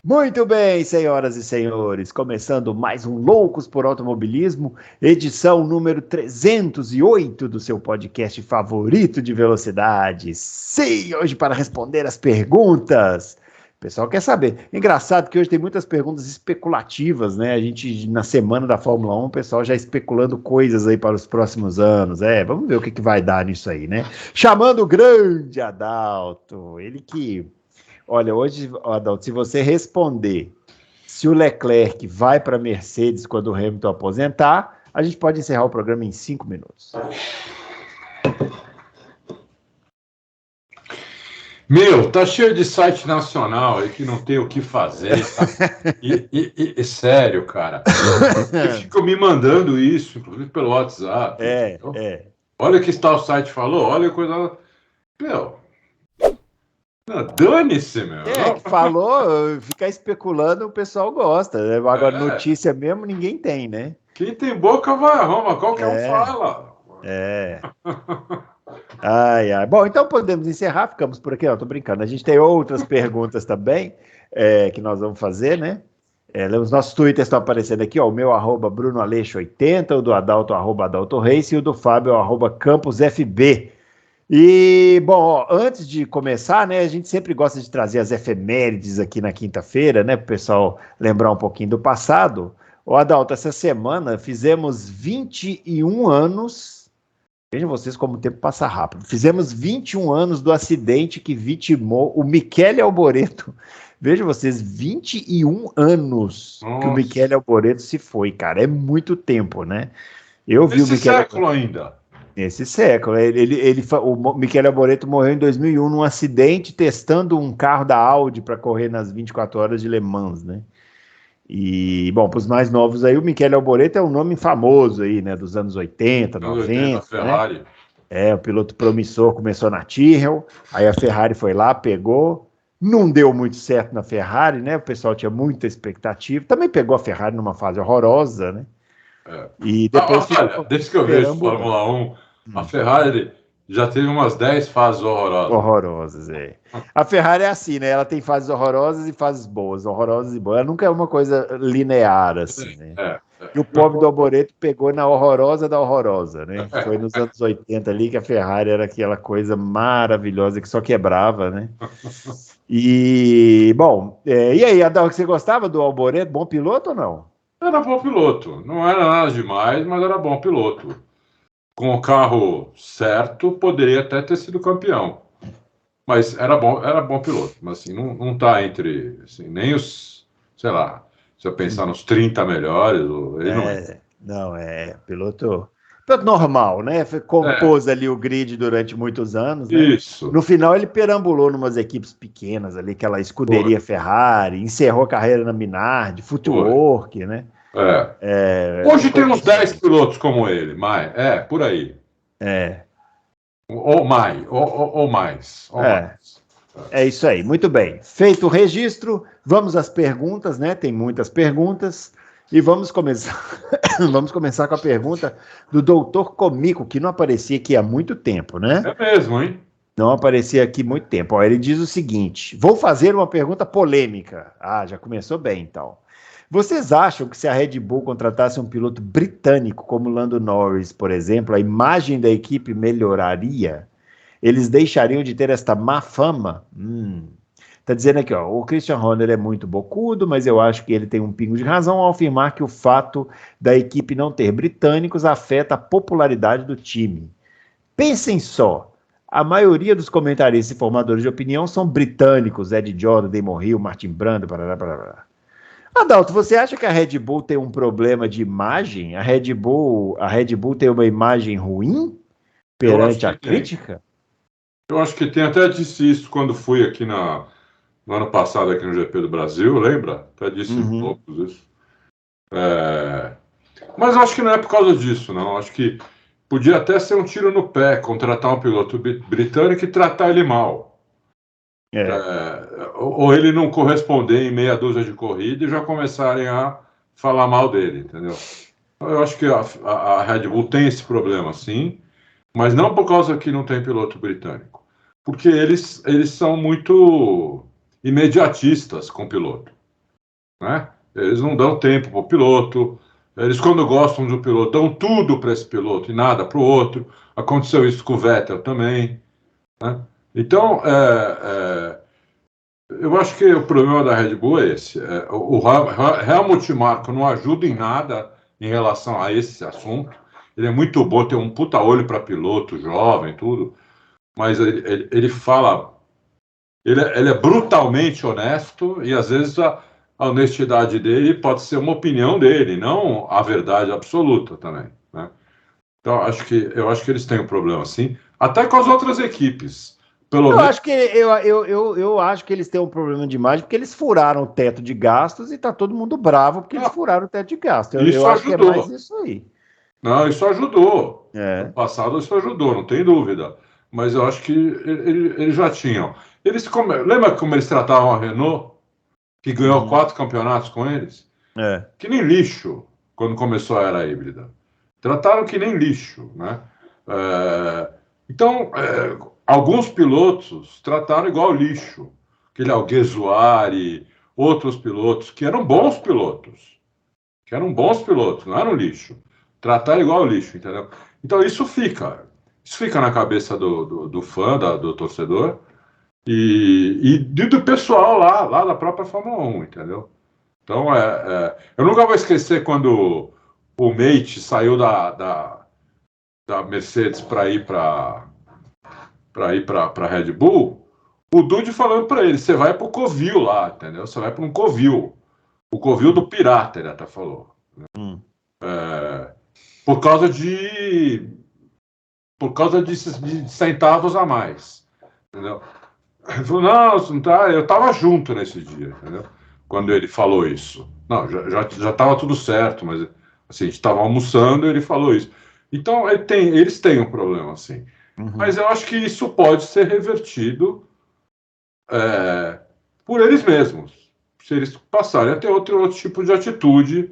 Muito bem, senhoras e senhores, começando mais um Loucos por Automobilismo, edição número 308 do seu podcast favorito de velocidade. Sim, hoje para responder as perguntas. O pessoal quer saber. Engraçado que hoje tem muitas perguntas especulativas, né? A gente, na semana da Fórmula 1, o pessoal já especulando coisas aí para os próximos anos. Vamos ver o que vai dar nisso aí, né? Chamando o grande Adalto, ele que... Olha, hoje, Adalto, se você responder se o Leclerc vai para a Mercedes quando o Hamilton aposentar, a gente pode encerrar o programa em 5 minutos. Meu, tá cheio de site nacional aí que não tem o que fazer. Tá? Sério, cara. Eles ficam me mandando isso, inclusive pelo WhatsApp. Olha o que tal site falou, olha a coisa... Meu... Dane-se, meu. Falou, ficar especulando, o pessoal gosta. Né? Agora, notícia mesmo, ninguém tem, né? Quem tem boca vai a Roma, qualquer um fala. Ai. Bom, então podemos encerrar, ficamos por aqui. Não, tô brincando. A gente tem outras perguntas também que nós vamos fazer, né? Os nossos twitters estão aparecendo aqui, ó, o meu @BrunoAleixo80, o do Adalto, @Adalto Reis, e o do Fábio, @CampusFB. E, bom, ó, antes de começar, né, a gente sempre gosta de trazer as efemérides aqui na quinta-feira, né, para o pessoal lembrar um pouquinho do passado. Ô, Adalto, essa semana fizemos 21 anos, vejam vocês como o tempo passa rápido, fizemos 21 anos do acidente que vitimou o Michele Alboreto. Vejam vocês, 21 anos que o Michele Alboreto se foi, cara, é muito tempo, né? Eu vi o Michele século ainda. Nesse século. O Michele Alboreto morreu em 2001 num acidente testando um carro da Audi para correr nas 24 horas de Le Mans, né? E, bom, para os mais novos aí, o Michele Alboreto é um nome famoso aí, né? Dos anos 80, 90. Ferrari. Né? O piloto promissor começou na Tyrrell, aí a Ferrari foi lá, pegou. Não deu muito certo na Ferrari, né? O pessoal tinha muita expectativa. Também pegou a Ferrari numa fase horrorosa, né? E depois desde que eu vejo Fórmula 1, a Ferrari já teve umas 10 fases horrorosas. A Ferrari é assim, né? Ela tem fases horrorosas e fases boas, horrorosas e boas. Ela nunca é uma coisa linear, assim, né? E o pobre do Alboreto pegou na horrorosa da horrorosa, né? Foi nos anos 80 ali que a Ferrari era aquela coisa maravilhosa que só quebrava, né? E, bom, e aí, Adalto, você gostava do Alboreto? Bom piloto ou não? Era bom piloto, não era nada demais, mas era bom piloto. Com o carro certo, poderia até ter sido campeão. Mas era bom piloto. Mas assim, não tá entre assim, nem os, sei lá, se eu pensar nos 30 melhores, ele não é. Piloto normal, né? Compôs ali o grid durante muitos anos, né? Isso. No final ele perambulou numas equipes pequenas ali, aquela escuderia Ferrari, encerrou a carreira na Minardi, Footwork, né? Hoje tem uns 10 pilotos como ele, mas por aí. Ou mais. É isso aí, muito bem. Feito o registro, vamos às perguntas, né? Tem muitas perguntas. E vamos começar com a pergunta do Doutor Comico, que não aparecia aqui há muito tempo, né? É mesmo, hein? Não aparecia aqui há muito tempo. Ó, ele diz o seguinte: vou fazer uma pergunta polêmica. Já começou bem, então. Vocês acham que se a Red Bull contratasse um piloto britânico como Lando Norris, por exemplo, a imagem da equipe melhoraria? Eles deixariam de ter esta má fama? Tá dizendo aqui, ó, o Christian Horner é muito bocudo, mas eu acho que ele tem um pingo de razão ao afirmar que o fato da equipe não ter britânicos afeta a popularidade do time. Pensem só, a maioria dos comentaristas e formadores de opinião são britânicos, Ed Jordan, Damon Hill, Martin Brundle, blá. Adalto, você acha que a Red Bull tem um problema de imagem? A Red Bull tem uma imagem ruim perante a crítica? Eu acho que tem, até disse isso quando fui aqui no ano passado aqui no GP do Brasil, lembra? Até disse um pouco isso. Mas eu acho que não é por causa disso, não. Acho que podia até ser um tiro no pé contratar um piloto britânico e tratar ele mal. Ou ele não corresponder em meia dúzia de corrida e já começarem a falar mal dele, entendeu? Eu acho que a Red Bull tem esse problema, sim, mas não por causa que não tem piloto britânico. Porque eles são muito imediatistas com o piloto. né? Eles não dão tempo para o piloto. Eles, quando gostam de um piloto, dão tudo para esse piloto e nada para o outro. Aconteceu isso com o Vettel também, né? Então, eu acho que o problema da Red Bull é esse. O Helmut Marko não ajuda em nada em relação a esse assunto. Ele é muito bom, tem um puta olho para piloto jovem, tudo, mas ele fala. Ele é brutalmente honesto e às vezes a honestidade dele pode ser uma opinião dele, não a verdade absoluta também, né? Então, eu acho que eles têm um problema assim, até com as outras equipes. Pelo Eu menos. acho que eu acho que eles têm um problema de imagem porque eles furaram o teto de gastos e tá todo mundo bravo porque eles furaram o teto de gastos. Isso Eu acho que é mais ajudou. isso aí. Não, isso ajudou. No É. passado isso ajudou, não tem dúvida. Mas eu acho que eles já tinham. Lembra como eles tratavam a Renault, que ganhou 4 campeonatos com eles? É. Que nem lixo, quando começou a era híbrida. Trataram que nem lixo, né? Então, alguns pilotos trataram igual lixo. Aquele Alguersuari, outros pilotos que eram bons pilotos. Não eram lixo. Trataram igual lixo, entendeu? Então, isso fica. Isso fica na cabeça do fã, do torcedor, e do pessoal lá da própria Fórmula 1, entendeu? Então, eu nunca vou esquecer quando o Mate saiu da Mercedes para ir para Red Bull, o Dude falando para ele, você vai para o Covil lá, entendeu? Você vai para um Covil. O Covil do Pirata, ele até falou. Por causa de centavos a mais, entendeu? Ele falou, não tá, eu estava junto nesse dia, entendeu? Quando ele falou isso. Não, já estava tudo certo, mas assim, a gente estava almoçando e ele falou isso. Então, eles têm um problema, assim. Mas eu acho que isso pode ser revertido por eles mesmos. Se eles passarem a ter outro tipo de atitude,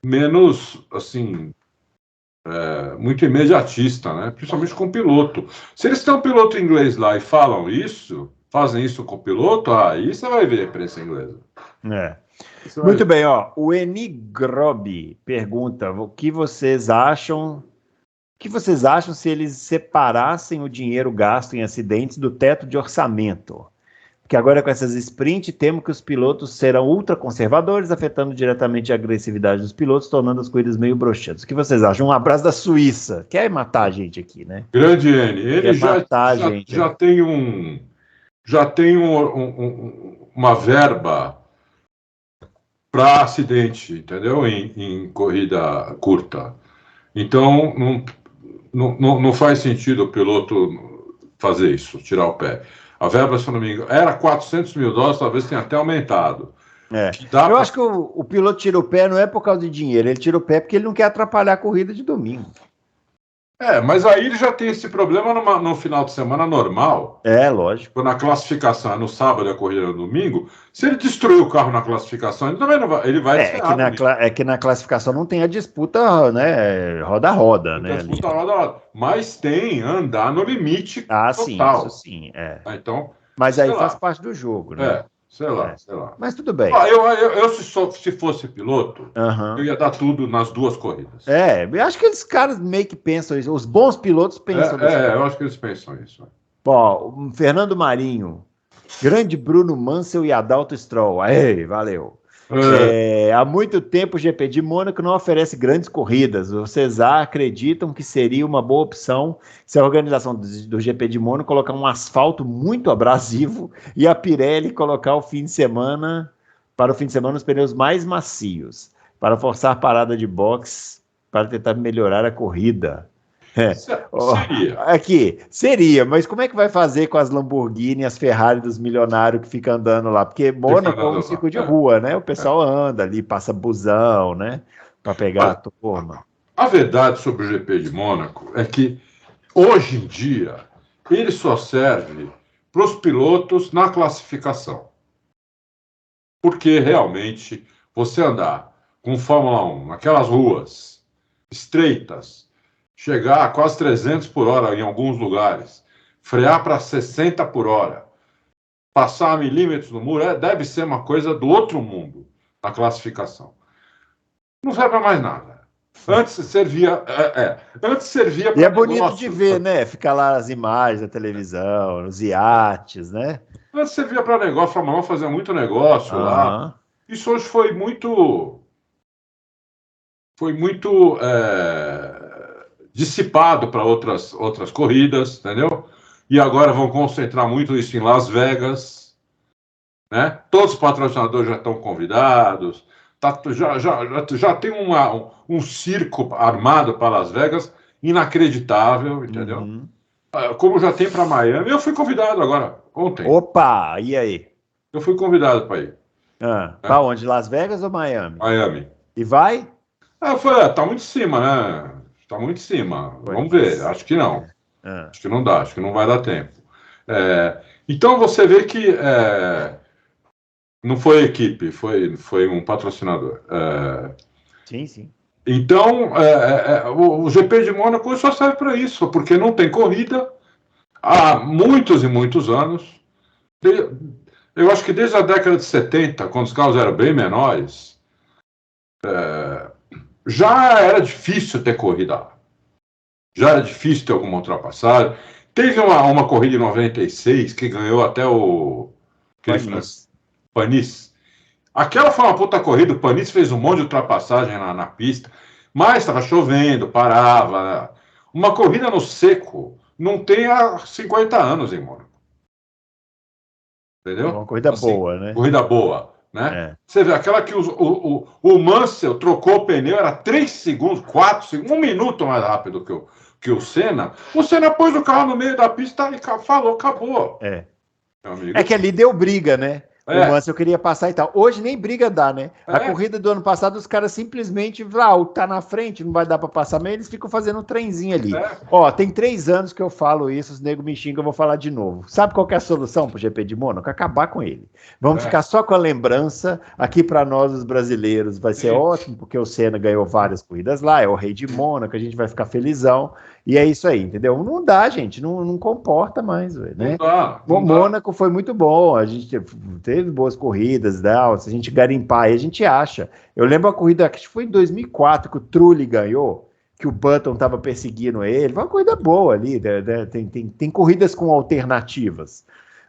menos, assim, muito imediatista, né? Principalmente com o piloto. Se eles têm um piloto inglês lá e falam isso, fazem isso com o piloto, aí você vai ver a imprensa inglesa. Muito bem, ó. O Eni Grobi pergunta o que vocês acham. O que vocês acham se eles separassem o dinheiro gasto em acidentes do teto de orçamento? Porque agora com essas sprint, temo que os pilotos serão ultraconservadores, afetando diretamente a agressividade dos pilotos, tornando as corridas meio broxantes. O que vocês acham? Um abraço da Suíça. Quer matar a gente aqui, né? Grande N. Ele já tem uma verba para acidente, entendeu? Em corrida curta. Então, não faz sentido o piloto fazer isso, tirar o pé. A verba, se eu não me engano, era $400 mil, talvez tenha até aumentado. Eu acho que o piloto tira o pé não é por causa de dinheiro, ele tira o pé porque ele não quer atrapalhar a corrida de domingo. Mas aí ele já tem esse problema no final de semana normal. Lógico. Quando a classificação é no sábado e a corrida é no domingo, se ele destruir o carro na classificação, ele também não vai, ele vai que na classificação não tem a disputa, né, roda a roda, né? Disputa roda a roda. Mas tem andar no limite total. Sim, isso sim, Então, mas aí faz parte do jogo, né? Sei lá. Mas tudo bem. Eu se fosse piloto, eu ia dar tudo nas duas corridas. Eu acho que esses caras meio que pensam isso. Os bons pilotos pensam isso. Eu acho que eles pensam isso. Bom, Fernando Marinho, grande Bruno Mansell e Adalto Stroll. Aí, valeu. Há muito tempo o GP de Mônaco não oferece grandes corridas. Vocês acreditam que seria uma boa opção se a organização do GP de Mônaco colocar um asfalto muito abrasivo e a Pirelli colocar o fim de semana os pneus mais macios para forçar parada de box para tentar melhorar a corrida? Seria, mas como é que vai fazer com as Lamborghini, as Ferrari dos milionários que ficam andando lá? Porque Mônaco é um circo de rua, né? O pessoal anda ali, passa busão, né? Para pegar a turma. A verdade sobre o GP de Mônaco é que, hoje em dia, ele só serve para os pilotos na classificação. Porque, realmente, você andar com Fórmula 1 naquelas ruas estreitas, chegar a quase 300 por hora em alguns lugares, frear para 60 por hora, passar milímetros no muro, deve ser uma coisa do outro mundo. a classificação. Não serve para mais nada. Antes servia. Antes servia para. E é bonito de ver, né? Ficar lá as imagens da televisão, os iates, né? Antes servia para negócio, a Fórmula 1 fazia muito negócio lá. Isso hoje foi muito dissipado para outras corridas, entendeu? E agora vão concentrar muito isso em Las Vegas, né? Todos os patrocinadores já estão convidados, já tem um circo armado para Las Vegas inacreditável, entendeu? Como já tem para Miami. Eu fui convidado agora, ontem. Opa, e aí? Eu fui convidado para ir. Para onde? Las Vegas ou Miami? Miami. E vai? Eu falei, tá muito em cima, né? Tá muito em cima. Vamos ver, acho que não. Acho que não dá, acho que não vai dar tempo. Então você vê que não foi equipe, foi um patrocinador. Sim. Então, o GP de Mônaco só serve para isso, porque não tem corrida há muitos e muitos anos. Eu acho que desde a década de 70, quando os carros eram bem menores, já era difícil ter corrida lá. Já era difícil ter alguma ultrapassagem. Teve uma corrida em 96 que ganhou até o Panis. Aquela foi uma puta corrida. O Panis fez um monte de ultrapassagem na pista, mas estava chovendo, parava. Uma corrida no seco não tem há 50 anos em Mônaco. Entendeu? Uma corrida boa, né? Corrida boa. Né? Você vê, aquela que o Mansell trocou o pneu, era 3 segundos, 4 segundos, 1 minuto mais rápido que o Senna. O Senna pôs o carro no meio da pista e falou, acabou. Que ali deu briga, né? O Mansell queria passar e tal. Hoje nem briga dá, né? A corrida do ano passado, os caras simplesmente tá na frente, não vai dar para passar, mas eles ficam fazendo um trenzinho ali. Tem 3 anos que eu falo isso, os negros me xingam, eu vou falar de novo. Sabe qual que é a solução pro GP de Mônaco? Acabar com ele. Vamos ficar só com a lembrança. Aqui para nós, os brasileiros, vai ser ótimo, porque o Senna ganhou várias corridas lá, é o rei de Mônaco, a gente vai ficar felizão. E é isso aí, entendeu? Não dá, gente, não comporta mais, né? O Mônaco foi muito bom, a gente teve boas corridas, se a gente garimpar aí, a gente acha. Eu lembro a corrida, acho que foi em 2004, que o Trulli ganhou, que o Button estava perseguindo ele, foi uma corrida boa ali, tem corridas com alternativas.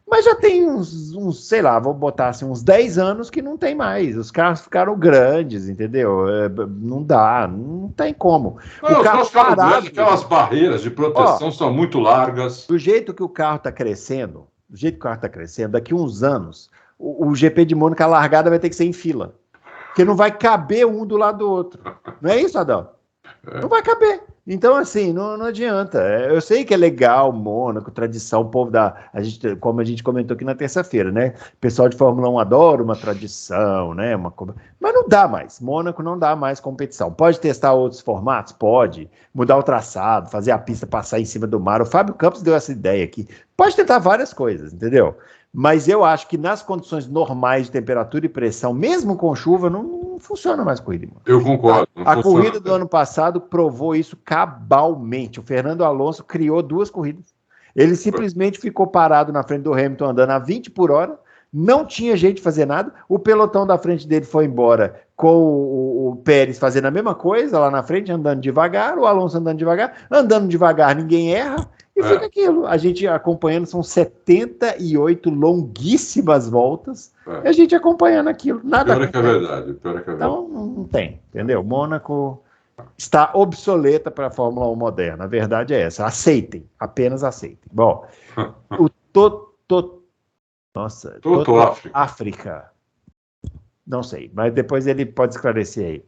Mas já tem uns, sei lá, vou botar assim, uns 10 anos que não tem mais. Os carros ficaram grandes, entendeu? Não dá, não tem como. Os carros ficaram grandes, aquelas barreiras de proteção são muito largas. Do jeito que o carro está crescendo, daqui uns anos, o GP de Mônaco, a largada vai ter que ser em fila. Porque não vai caber um do lado do outro. Não é isso, Adão? Não vai caber. Então, assim, não adianta. Eu sei que é legal, Mônaco, tradição, o povo como a gente comentou aqui na terça-feira, né? O pessoal de Fórmula 1 adora uma tradição, né? Mas não dá mais. Mônaco não dá mais competição. Pode testar outros formatos? Pode. Mudar o traçado, fazer a pista passar em cima do mar. O Fábio Campos deu essa ideia aqui. Pode tentar várias coisas, entendeu? Mas eu acho que nas condições normais de temperatura e pressão, mesmo com chuva, não funciona mais corrida. Eu concordo. A corrida do ano passado provou isso cabalmente. O Fernando Alonso criou 2 corridas. Ele simplesmente ficou parado na frente do Hamilton andando a 20 por hora, não tinha jeito de fazer nada. O pelotão da frente dele foi embora com o Pérez fazendo a mesma coisa lá na frente, andando devagar, o Alonso andando devagar, ninguém erra. E fica aquilo, a gente acompanhando, são 78 longuíssimas voltas, e a gente acompanhando aquilo, nada. Pior é que é verdade. Então, não tem, entendeu? Mônaco está obsoleta para a Fórmula 1 moderna, a verdade é essa, aceitem, apenas aceitem. Bom, o Toto África, não sei, mas depois ele pode esclarecer aí.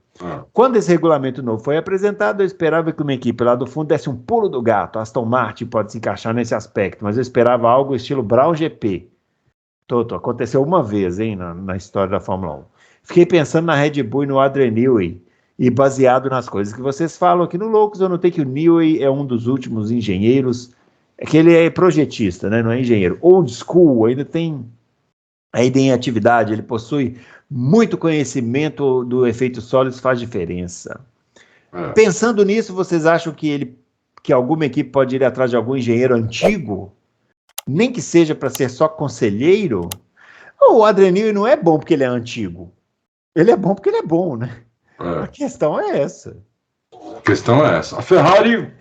Quando esse regulamento novo foi apresentado, eu esperava que uma equipe lá do fundo desse um pulo do gato. Aston Martin pode se encaixar nesse aspecto, mas eu esperava algo estilo Brown GP. Toto, aconteceu uma vez, hein, na história da Fórmula 1. Fiquei pensando na Red Bull e no Adrian Newey, e baseado nas coisas que vocês falam aqui no Loucos, eu notei que o Newey é um dos últimos engenheiros, que ele é projetista, né, não é engenheiro. Old school, ainda em atividade, ele possui muito conhecimento do efeito sólido, faz diferença. Pensando nisso, vocês acham que alguma equipe pode ir atrás de algum engenheiro antigo? Nem que seja para ser só conselheiro? Ou o Adrian Newey não é bom porque ele é antigo? Ele é bom porque ele é bom, né? A É, questão é essa. a questão é essa. A Ferrari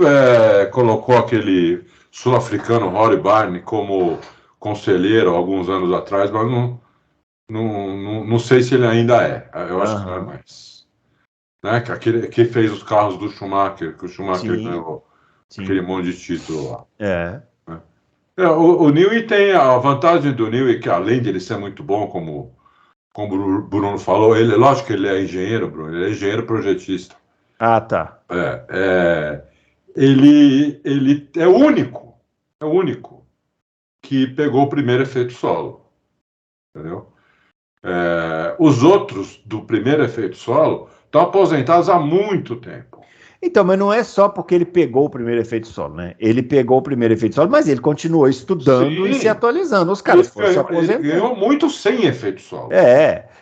colocou aquele sul-africano Rory Barney como conselheiro alguns anos atrás, mas não sei se ele ainda é. Eu acho que não é Aham. mais. Né? Que fez os carros do Schumacher, que o Schumacher Sim, ganhou aquele sim. monte de título lá. É. Né? O Newey tem a vantagem do Newey, que além de ele ser muito bom, como o Bruno falou, ele, lógico que ele é engenheiro, Bruno, ele é engenheiro projetista. Ah, tá. Ele é o único que pegou o primeiro efeito solo, entendeu? Os outros do primeiro efeito solo estão aposentados há muito tempo. Então, mas não é só porque ele pegou o primeiro efeito solo, né? Ele pegou o primeiro efeito solo, mas ele continuou estudando e se Sim, atualizando. Os caras foram se ele aposentando. ganhou muito sem efeito solo.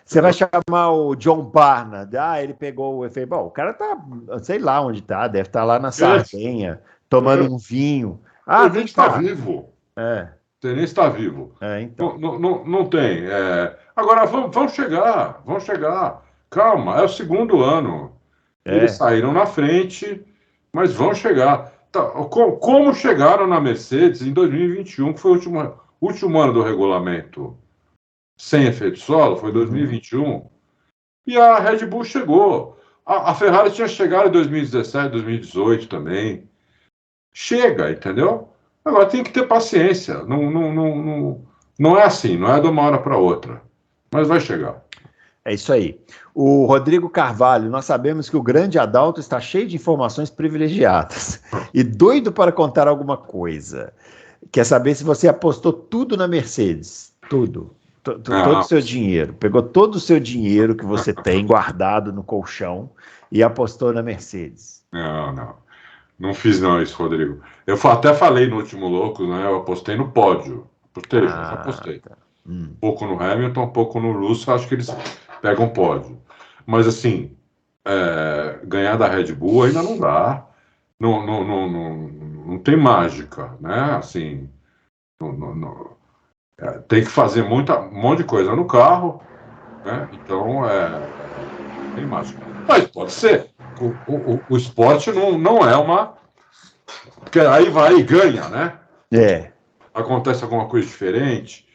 Você vai Entendeu? chamar o John Barnard, ele pegou o efeito. Bom, o cara tá, sei lá onde tá, deve estar lá na Esse, Sardenha, tomando é, um vinho. ele nem Vem está cá. vivo. É, Ele nem está vivo. então. Não tem. Agora, vão chegar, vão chegar. Calma, é o segundo ano. Eles É. saíram na frente, mas vão chegar. Tá, como chegaram na Mercedes em 2021, que foi o último ano do regulamento sem efeito solo, foi Uhum. 2021, e a Red Bull chegou. A Ferrari tinha chegado em 2017, 2018 também. Chega, entendeu? Agora tem que ter paciência. Não é assim, não é de uma hora para outra. Mas vai chegar. É isso aí. O Rodrigo Carvalho, nós sabemos que o grande Adalto está cheio de informações privilegiadas e doido para contar alguma coisa. Quer saber se você apostou tudo na Mercedes? Tudo. Todo o Não, seu dinheiro. Pegou todo o seu dinheiro que você tem guardado no colchão e apostou na Mercedes. não. Não fiz não isso, Rodrigo. Eu até falei no último Louco, né? Eu apostei no pódio. Apostei, mas Ah, apostei. tá. Um pouco no Hamilton, um pouco no Russell, acho que eles pegam pódio. Mas assim, ganhar da Red Bull ainda não dá. Não tem mágica, né? Assim, tem que fazer um monte de coisa no carro, né? Então, tem mágica. Mas pode ser. O esporte não é uma. Porque aí vai e ganha, né? É, Acontece alguma coisa diferente.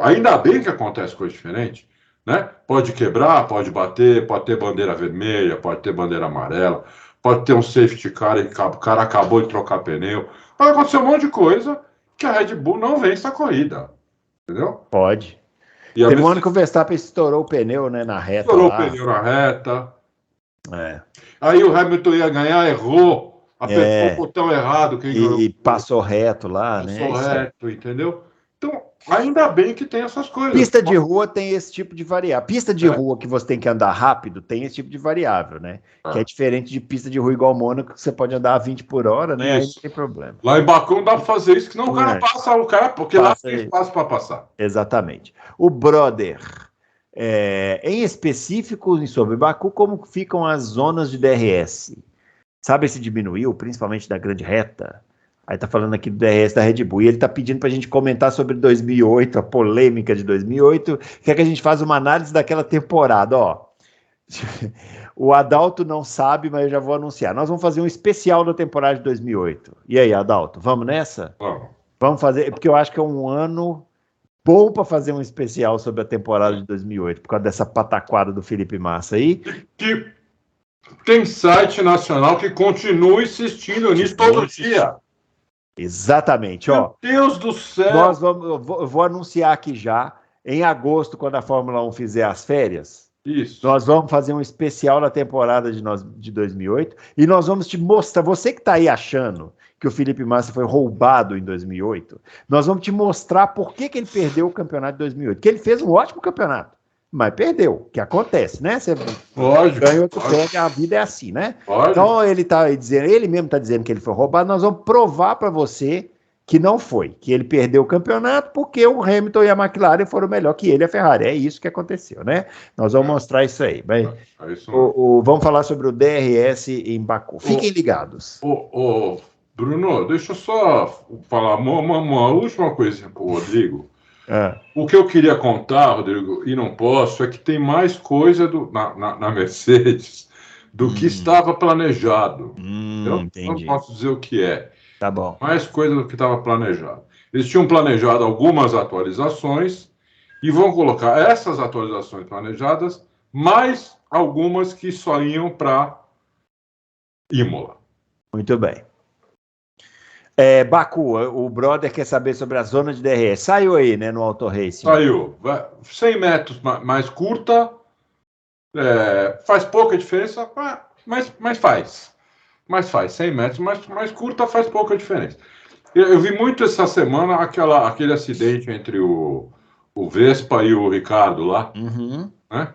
Ainda bem que acontece coisa diferente, né? Pode quebrar, pode bater, pode ter bandeira vermelha, pode ter bandeira amarela, pode ter um safety car e o cara acabou de trocar pneu. Pode acontecer um monte de coisa que a Red Bull não vence a corrida, entendeu? pode. E a Teve um ano que o Mercedes Verstappen estourou o pneu, né, na reta estourou o lá. pneu na reta. É, Aí o Hamilton ia ganhar, errou, apertou o é botão errado, quem e passou reto lá, né? É passou isso aí. reto, entendeu? Então, ainda bem que tem essas coisas. Pista de rua tem esse tipo de variável. Pista de É, rua que você tem que andar rápido tem esse tipo de variável, né? Que é é. diferente de pista de rua igual Mônaco, que você pode andar a 20 por hora, né? Aí não Isso. tem problema. Lá em Baku não dá para fazer isso, que senão o cara É, passa, porque lá passa tem aí. espaço para passar. Exatamente. O Brother, em específico sobre Baku, como ficam as zonas de DRS? Sabe se diminuiu, principalmente da grande reta? Aí tá falando aqui do DRS da Red Bull. E ele tá pedindo pra gente comentar sobre 2008, a polêmica de 2008. Quer que a gente faça uma análise daquela temporada, ó. O Adalto não sabe, mas eu já vou anunciar. Nós vamos fazer um especial da temporada de 2008. E aí, Adalto, vamos nessa? Vamos. Vamos fazer, porque eu acho que é um ano bom para fazer um especial sobre a temporada de 2008, por causa dessa pataquada do Felipe Massa aí. Que tem site nacional que continua insistindo nisso todo dia. Exatamente, ó. Meu Deus do céu! Nós vamos, eu vou anunciar aqui já, em agosto, quando a Fórmula 1 fizer as férias, Isso. nós vamos fazer um especial na temporada de 2008 e nós vamos te mostrar, você que está aí achando que o Felipe Massa foi roubado em 2008, nós vamos te mostrar por que ele perdeu o campeonato de 2008, que ele fez um ótimo campeonato, mas perdeu, que acontece, né? Você Lógico. ganha, outro perde, a vida é assim, né? Lógico. Então ele tá dizendo, ele mesmo está dizendo que ele foi roubado, nós vamos provar para você que não foi, que ele perdeu o campeonato porque o Hamilton e a McLaren foram melhor que ele e a Ferrari. É isso que aconteceu, né? Nós vamos mostrar isso aí. Mas, Isso vamos falar sobre o DRS em Baku. Fiquem ligados. Bruno, deixa eu só falar uma última coisa para o Rodrigo. O que eu queria contar, Rodrigo, e não posso, é que tem mais coisa na Mercedes do que estava planejado. Eu não Entendi. posso dizer o que é. Tá bom. Mais coisa do que estava planejado. Eles tinham planejado algumas atualizações e vão colocar essas atualizações planejadas, mais algumas que só iam para Imola. Muito bem. Baku, o brother quer saber sobre a zona de DRS. Saiu aí, né, no Auto Racing. Saiu. 100 metros mais curta, faz pouca diferença, mas faz. Mas faz. 100 metros mais curta faz pouca diferença. Eu vi muito essa semana aquele acidente entre o Vespa e o Ricardo lá. Uhum. Né?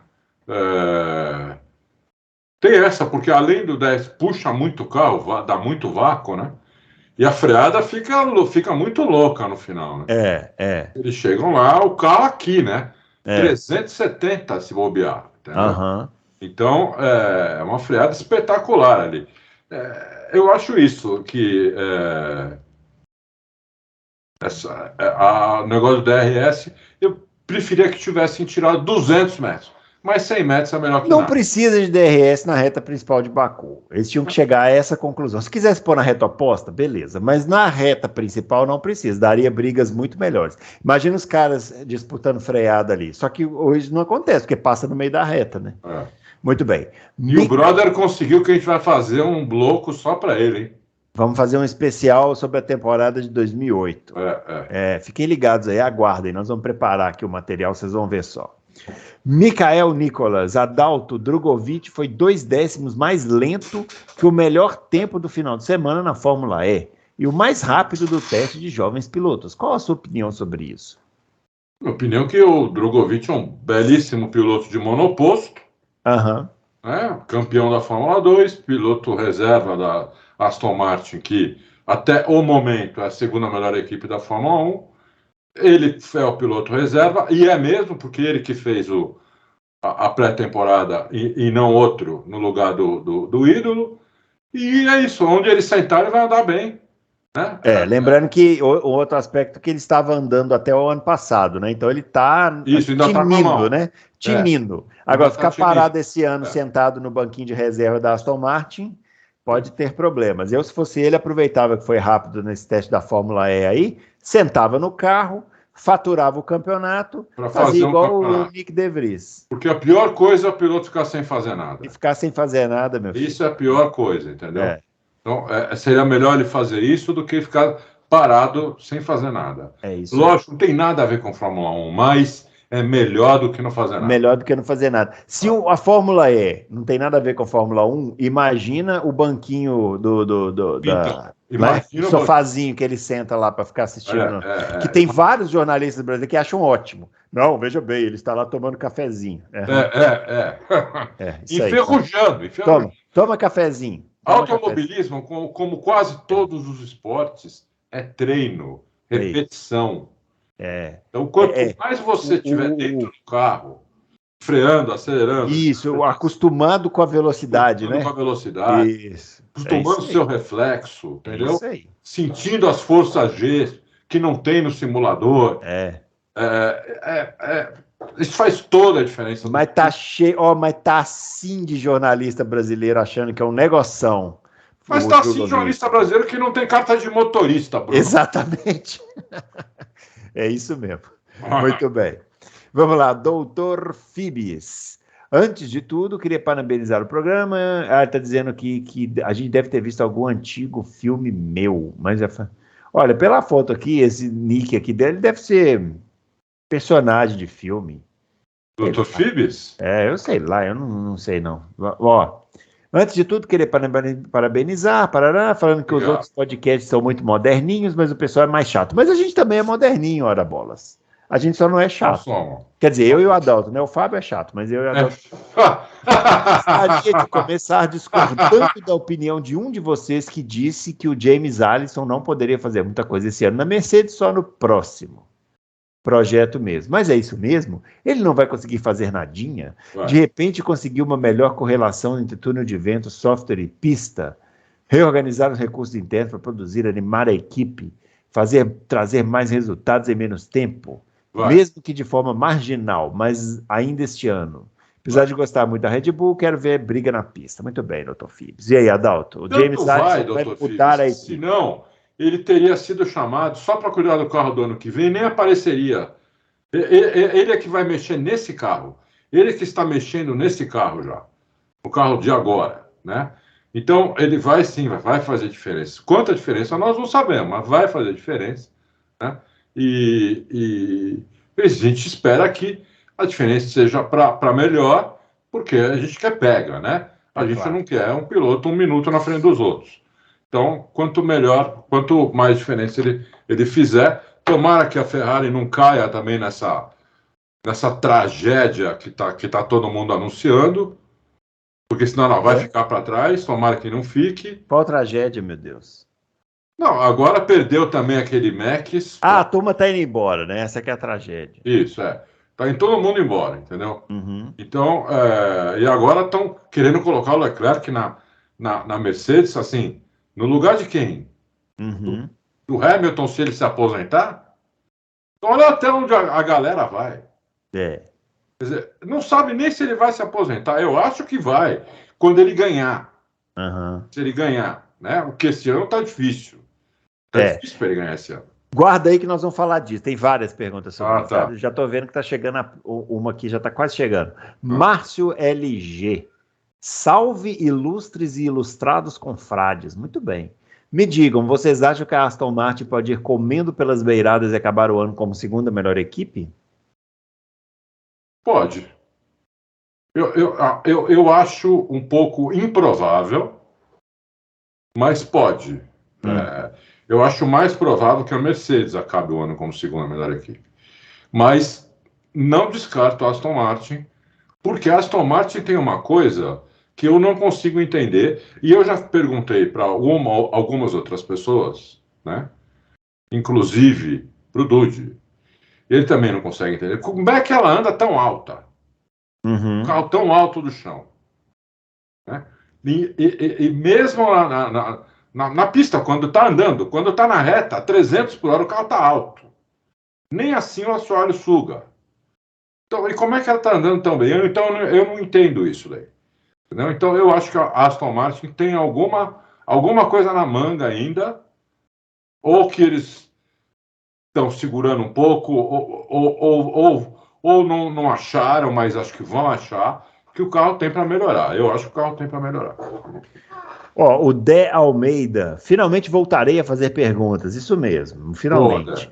Tem essa, porque além do 10 puxa muito o carro, dá muito vácuo, né? E a freada fica muito louca no final, né? Eles chegam lá, o carro aqui, né? 370 se bobear, entendeu? Uhum. Então, é uma freada espetacular ali. Eu acho isso, que o negócio do DRS, eu preferia que tivessem tirado 200 metros. Mas 100 metros é melhor que Não nada. precisa de DRS na reta principal de Baku. Eles tinham que chegar a essa conclusão. Se quisesse pôr na reta oposta, beleza. Mas na reta principal não precisa. Daria brigas muito melhores. Imagina os caras disputando freada ali. Só que hoje não acontece, porque passa no meio da reta, né? Muito bem. E o brother conseguiu que a gente vai fazer um bloco só para ele, hein? Vamos fazer um especial sobre a temporada de 2008. Fiquem ligados aí, aguardem. Nós vamos preparar aqui o material, vocês vão ver só. Michael Nicolas, Adalto Drogovic foi 2 décimos mais lento que o melhor tempo do final de semana na Fórmula E e o mais rápido do teste de jovens pilotos. Qual a sua opinião sobre isso? Minha opinião é que o Drogovic é um belíssimo piloto de monoposto, campeão da Fórmula 2, piloto reserva da Aston Martin, que até o momento é a segunda melhor equipe da Fórmula 1. Ele é o piloto reserva, e é mesmo, porque ele que fez a pré-temporada e não outro no lugar do ídolo. E é isso, onde ele sentar, ele vai andar bem. Né? Lembrando que o outro aspecto é que ele estava andando até o ano passado, né? Então ele está tinindo, né? Tinindo. Agora, ficar parado esse ano sentado no banquinho de reserva da Aston Martin pode ter problemas. Eu, se fosse ele, aproveitava que foi rápido nesse teste da Fórmula E aí, sentava no carro, faturava o campeonato, fazia igual o Nick De Vries. Porque a pior coisa é o piloto ficar sem fazer nada. E ficar sem fazer nada, meu filho. Isso é a pior coisa, entendeu? Então, seria melhor ele fazer isso do que ficar parado sem fazer nada. Isso. Lógico, não tem nada a ver com Fórmula 1, mas é melhor do que não fazer nada. Melhor do que não fazer nada. Se a Fórmula E não tem nada a ver com a Fórmula 1, imagina o banquinho do sofazinho que ele senta lá para ficar assistindo. Que tem vários jornalistas brasileiros que acham ótimo. Não, veja bem, ele está lá tomando cafezinho. Enferrujando. Toma cafezinho. Automobilismo, como quase todos os esportes, é treino, repetição. Então, quanto mais você estiver dentro do carro, freando, acelerando... Isso, acostumado com a velocidade, né? Com a velocidade. Isso. Acostumando o seu reflexo, entendeu? Isso aí. Sentindo as forças G que não tem no simulador. Isso faz toda a diferença. Mas tá cheio, mas tá assim de jornalista brasileiro achando que é um negoção. Mas tá assim de jornalista brasileiro que não tem carta de motorista, Bruno. Exatamente. É isso mesmo. Muito bem. Vamos lá, doutor Fibes. Antes de tudo, queria parabenizar o programa. Está dizendo que a gente deve ter visto algum antigo filme meu. Mas olha, pela foto aqui, esse nick aqui dele deve ser personagem de filme. Doutor Fibes? Eu sei lá, eu não sei não. Ó, antes de tudo, queria parabenizar, falando que os outros podcasts são muito moderninhos, mas o pessoal é mais chato. Mas a gente também é moderninho, ora bolas. A gente só não é chato. Quer dizer, eu e o Adalto, né? O Fábio é chato, mas eu e o Adalto... Gostaria de começar discordando da opinião de um de vocês que disse que o James Allison não poderia fazer muita coisa esse ano na Mercedes, só no próximo projeto mesmo. Mas é isso mesmo? Ele não vai conseguir fazer nadinha? De repente conseguir uma melhor correlação entre túnel de vento, software e pista, reorganizar os recursos internos para produzir, animar a equipe, trazer mais resultados em menos tempo, mesmo que de forma marginal, mas ainda este ano. Apesar de gostar muito da Red Bull, quero ver briga na pista. Muito bem, Dr. Phibbs. E aí, Adalto? O Tanto James vai, Allison vai doutor mudar a Fives, equipe. senão ele teria sido chamado só para cuidar do carro do ano que vem, nem apareceria. Ele é que vai mexer nesse carro. Ele que está mexendo nesse carro já. O carro de agora, né? Então, ele vai sim, vai fazer diferença. Quanta diferença nós não sabemos, mas vai fazer diferença, né? E a gente espera que a diferença seja para melhor, porque a gente quer pega, né? A gente claro. não quer um piloto 1 minuto na frente dos outros. Então, quanto melhor, quanto mais diferença ele fizer, tomara que a Ferrari não caia também nessa tragédia que tá todo mundo anunciando, porque senão ela vai ficar para trás, tomara que não fique. Qual tragédia, meu Deus? Não, agora perdeu também aquele Max. A turma tá indo embora, né? Essa que é a tragédia. Isso, é. Tá indo todo mundo embora, entendeu? Uhum. Então, e agora estão querendo colocar o Leclerc na Mercedes, assim, no lugar de quem? Uhum. Do Hamilton, se ele se aposentar? Olha até onde a galera vai. É. Quer dizer, não sabe nem se ele vai se aposentar. Eu acho que vai, quando ele ganhar. Uhum. Se ele ganhar, né? Porque esse ano tá difícil. Tá difícil para ele ganhar esse ano. Guarda aí que nós vamos falar disso. Tem várias perguntas sobre isso. Tá. Já estou vendo que está chegando uma aqui, já está quase chegando. Márcio LG. Salve ilustres e ilustrados confrades. Muito bem. Me digam, vocês acham que a Aston Martin pode ir comendo pelas beiradas e acabar o ano como segunda melhor equipe? Pode. Eu acho um pouco improvável, mas pode. Eu acho mais provável que a Mercedes acabe o ano como segunda melhor equipe. Mas não descarto a Aston Martin, porque a Aston Martin tem uma coisa que eu não consigo entender, e eu já perguntei para algumas outras pessoas, né? Inclusive para o Dude. Ele também não consegue entender. Como é que ela anda tão alta? Um carro tão alto do chão. Né? E mesmo na pista, quando está andando, quando está na reta, a 300 por hora, o carro está alto. Nem assim o assoalho suga. Então, e como é que ela está andando tão bem? Então, eu não entendo isso daí. Entendeu? Então, eu acho que a Aston Martin tem alguma coisa na manga ainda, ou que eles estão segurando um pouco, ou não acharam, mas acho que vão achar, que o carro tem para melhorar. Eu acho que o carro tem para melhorar. Ó, o Dé Almeida, finalmente voltarei a fazer perguntas, isso mesmo, finalmente.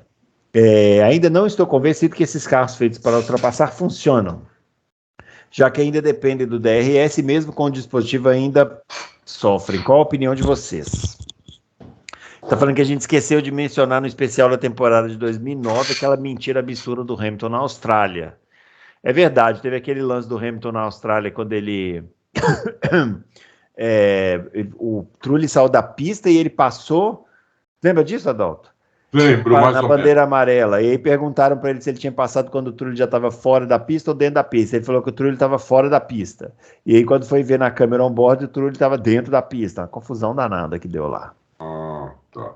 Ainda não estou convencido que esses carros feitos para ultrapassar funcionam, já que ainda dependem do DRS, mesmo com o dispositivo ainda sofrem. Qual a opinião de vocês? Tá falando que a gente esqueceu de mencionar no especial da temporada de 2009 aquela mentira absurda do Hamilton na Austrália. É verdade, teve aquele lance do Hamilton na Austrália quando ele... o Trulli saiu da pista e ele passou... Lembra disso, Adalto? Lembro, mais na ou bandeira menos. amarela. E aí perguntaram para ele se ele tinha passado quando o Trulli já estava fora da pista ou dentro da pista. Ele falou que o Trulli estava fora da pista. E aí quando foi ver na câmera on-board, o Trulli estava dentro da pista. Uma confusão danada que deu lá. Ah, tá.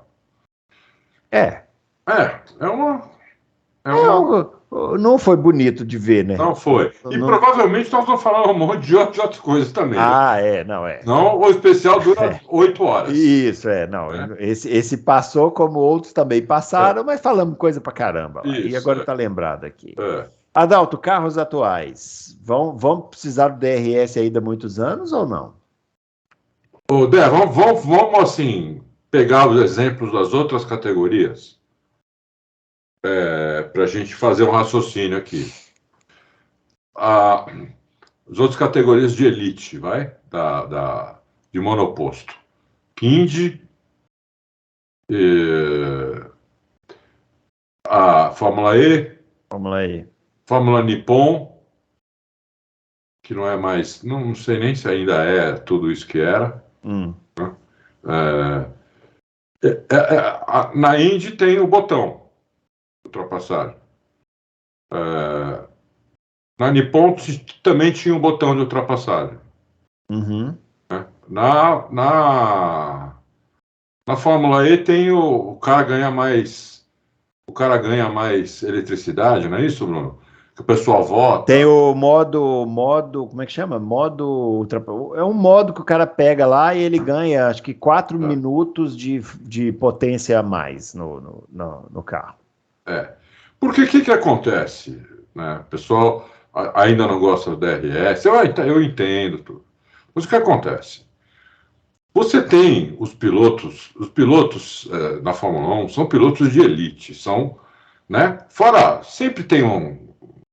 Não foi bonito de ver, né? Não foi. E provavelmente nós vamos falar um monte de outras coisas também. Não é. Não, o especial dura 8 horas. Isso, não. Esse passou como outros também passaram, mas falamos coisa pra caramba lá. Isso, e agora tá lembrado aqui. Adalto, carros atuais, vão precisar do DRS ainda há muitos anos ou não? Dé, vamos assim, pegar os exemplos das outras categorias para a gente fazer um raciocínio aqui. As outras categorias de elite, de monoposto. Indy, a Fórmula E, Fórmula Nippon, que não é mais, não sei nem se ainda é tudo isso que era. Na Indy tem o botão ultrapassagem. Na Nippon também tinha um botão de ultrapassagem. Na Fórmula E tem o cara ganha mais o cara ganha mais eletricidade, não é isso, Bruno? Que o pessoal vota. Tem o como é que chama? É um modo que o cara pega lá e ele ganha, acho que 4 minutos de potência a mais no carro. Porque o que acontece? Né? O pessoal ainda não gosta do DRS, eu entendo tudo. Mas o que acontece? Você tem os pilotos na Fórmula 1 são pilotos de elite, são, né? Fora, sempre tem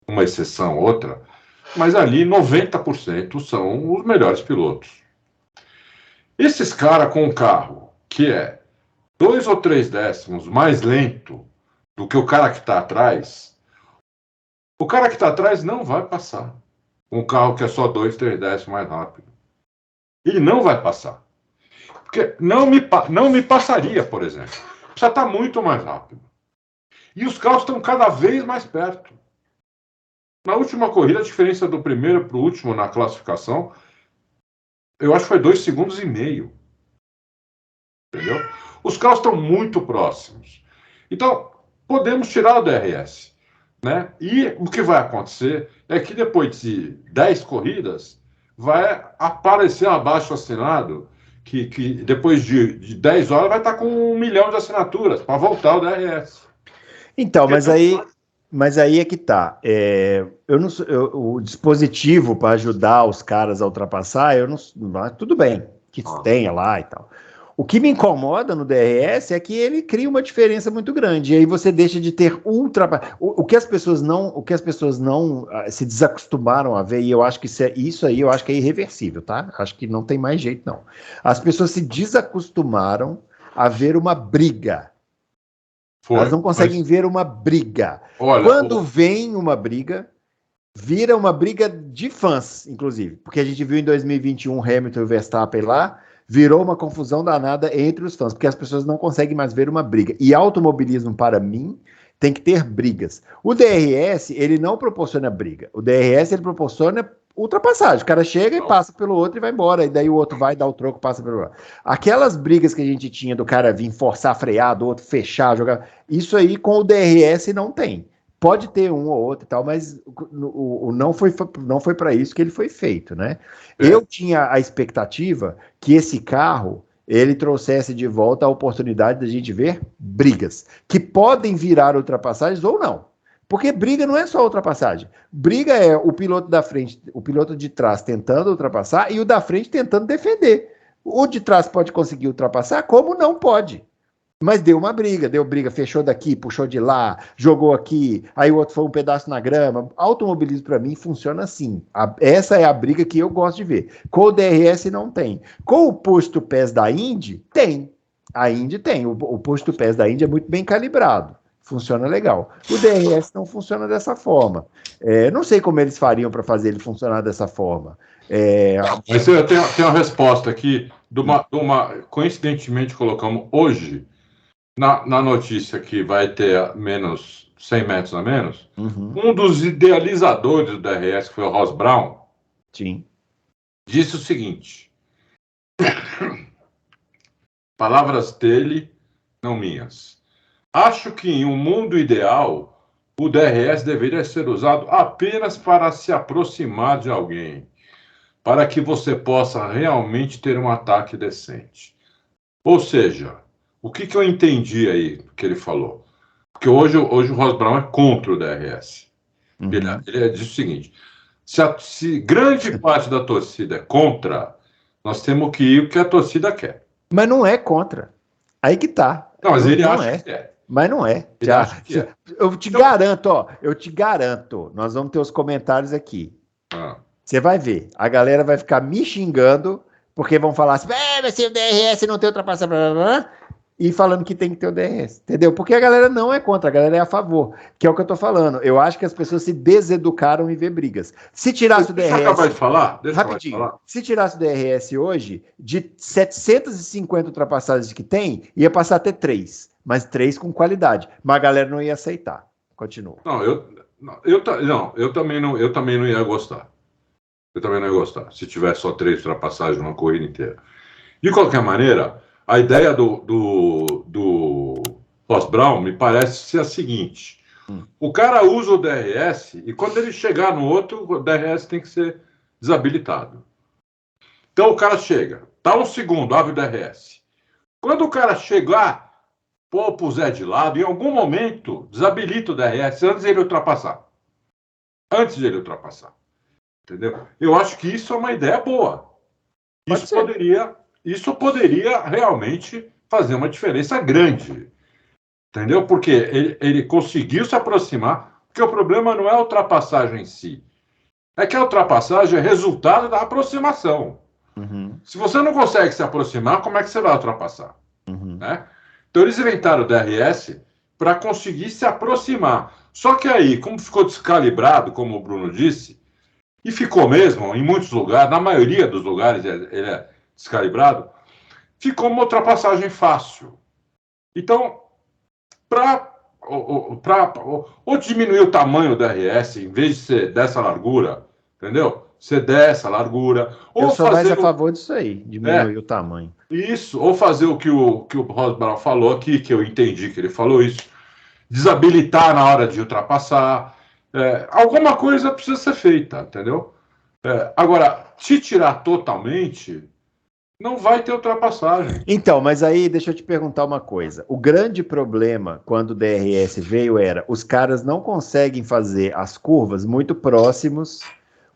uma exceção, outra, mas ali 90% são os melhores pilotos. Esses caras com um carro que é 2 ou 3 décimos mais lento do que o cara que está atrás, o cara que está atrás não vai passar. Um carro que é só 2, 3 décimos mais rápido. Ele não vai passar. Porque não me passaria, por exemplo. Precisa estar muito mais rápido. E os carros estão cada vez mais perto. Na última corrida, a diferença do primeiro para o último na classificação, eu acho que foi 2,5 segundos. Entendeu? Os carros estão muito próximos. Então, podemos tirar o DRS. Né? E o que vai acontecer é que depois de 10 corridas, vai aparecer um abaixo-assinado que depois de 10 horas vai estar com 1 milhão de assinaturas para voltar o DRS. Então, mas aí é que tá. O dispositivo para ajudar os caras a ultrapassar, tudo bem que tenha lá e tal. O que me incomoda no DRS é que ele cria uma diferença muito grande. E aí você deixa de ter o que as pessoas não se desacostumaram a ver, e eu acho que isso aí eu acho que é irreversível, tá? Acho que não tem mais jeito, não. As pessoas se desacostumaram a ver uma briga. Elas não conseguem ver uma briga. Quando vem uma briga, vira uma briga de fãs, inclusive. Porque a gente viu em 2021 Hamilton e Verstappen lá, virou uma confusão danada entre os fãs, porque as pessoas não conseguem mais ver uma briga. E automobilismo, para mim, tem que ter brigas. O DRS, ele não proporciona briga. O DRS, ele proporciona ultrapassagem. O cara chega e passa pelo outro e vai embora. E daí o outro vai dar o troco, passa pelo outro. Aquelas brigas que a gente tinha do cara vir forçar, frear, do outro fechar, jogar... Isso aí com o DRS não tem. Pode ter um ou outro e tal, mas não foi para isso que ele foi feito, né? Eu tinha a expectativa que esse carro ele trouxesse de volta a oportunidade da gente ver brigas, que podem virar ultrapassagens ou não. Porque briga não é só ultrapassagem. Briga é o piloto da frente, o piloto de trás tentando ultrapassar e o da frente tentando defender. O de trás pode conseguir ultrapassar, como não pode. Mas deu briga, fechou daqui, puxou de lá, jogou aqui, aí o outro foi um pedaço na grama. Automobilismo, para mim, funciona assim. Essa é a briga que eu gosto de ver. Com o DRS não tem. Com o posto pés da Indy, tem. A Indy tem. O posto pés da Indy é muito bem calibrado. Funciona legal. O DRS não funciona dessa forma. Não sei como eles fariam para fazer ele funcionar dessa forma. Mas eu tenho uma resposta aqui, coincidentemente colocamos hoje, na notícia que vai ter 100 metros a menos, um dos idealizadores do DRS, que foi o Ross Brown, sim, disse o seguinte, palavras dele, não minhas. Acho que em um mundo ideal, o DRS deveria ser usado apenas para se aproximar de alguém, para que você possa realmente ter um ataque decente. Ou seja, o que eu entendi aí que ele falou? Porque hoje o Ross Brown é contra o DRS. Ele diz o seguinte, se grande parte da torcida é contra, nós temos que ir o que a torcida quer. Mas não é contra. Aí que tá. Não, mas ele acha que é. Mas não é. Eu te garanto, nós vamos ter os comentários aqui. Você vai ver, a galera vai ficar me xingando, porque vão falar assim, mas se o DRS não tem ultrapassagem, blá, blá, blá, e falando que tem que ter o DRS, entendeu? Porque a galera não é contra, a galera é a favor, que é o que eu tô falando. Eu acho que as pessoas se deseducaram em ver brigas. Se tirasse o DRS... Deixa eu acabar de falar. Rapidinho. Se tirasse o DRS hoje, de 750 ultrapassagens que tem, ia passar a ter 3, mas 3 com qualidade. Mas a galera não ia aceitar. Continua. Eu também não ia gostar. Eu também não ia gostar, se tivesse só 3 ultrapassagens numa corrida inteira. De qualquer maneira, a ideia do Ross Brown me parece ser a seguinte: o cara usa o DRS e quando ele chegar no outro, o DRS tem que ser desabilitado. Então o cara chega, tá um segundo, abre o DRS. Quando o cara chegar, pô, puser de lado, em algum momento, desabilita o DRS antes de ele ultrapassar. Antes de ele ultrapassar. Entendeu? Eu acho que isso é uma ideia boa. Isso poderia realmente fazer uma diferença grande. Entendeu? Porque ele conseguiu se aproximar, porque o problema não é a ultrapassagem em si. É que a ultrapassagem é resultado da aproximação. Uhum. Se você não consegue se aproximar, como é que você vai ultrapassar? Uhum. Né? Então eles inventaram o DRS para conseguir se aproximar. Só que aí, como ficou descalibrado, como o Bruno disse, e ficou mesmo em muitos lugares, na maioria dos lugares ele é descalibrado, ficou uma ultrapassagem fácil. Então, ou diminuir o tamanho do DRS, em vez de ser dessa largura, entendeu? Ser dessa largura. Eu Ou sou mais a fazer favor disso aí, diminuir o tamanho. isso, ou fazer o que o Ross Brown falou aqui, que eu entendi que ele falou isso, desabilitar na hora de ultrapassar. Alguma coisa precisa ser feita, entendeu? Agora, te tirar totalmente, não vai ter ultrapassagem. Então, mas aí deixa eu te perguntar uma coisa. O grande problema quando o DRS veio era os caras não conseguem fazer as curvas muito próximos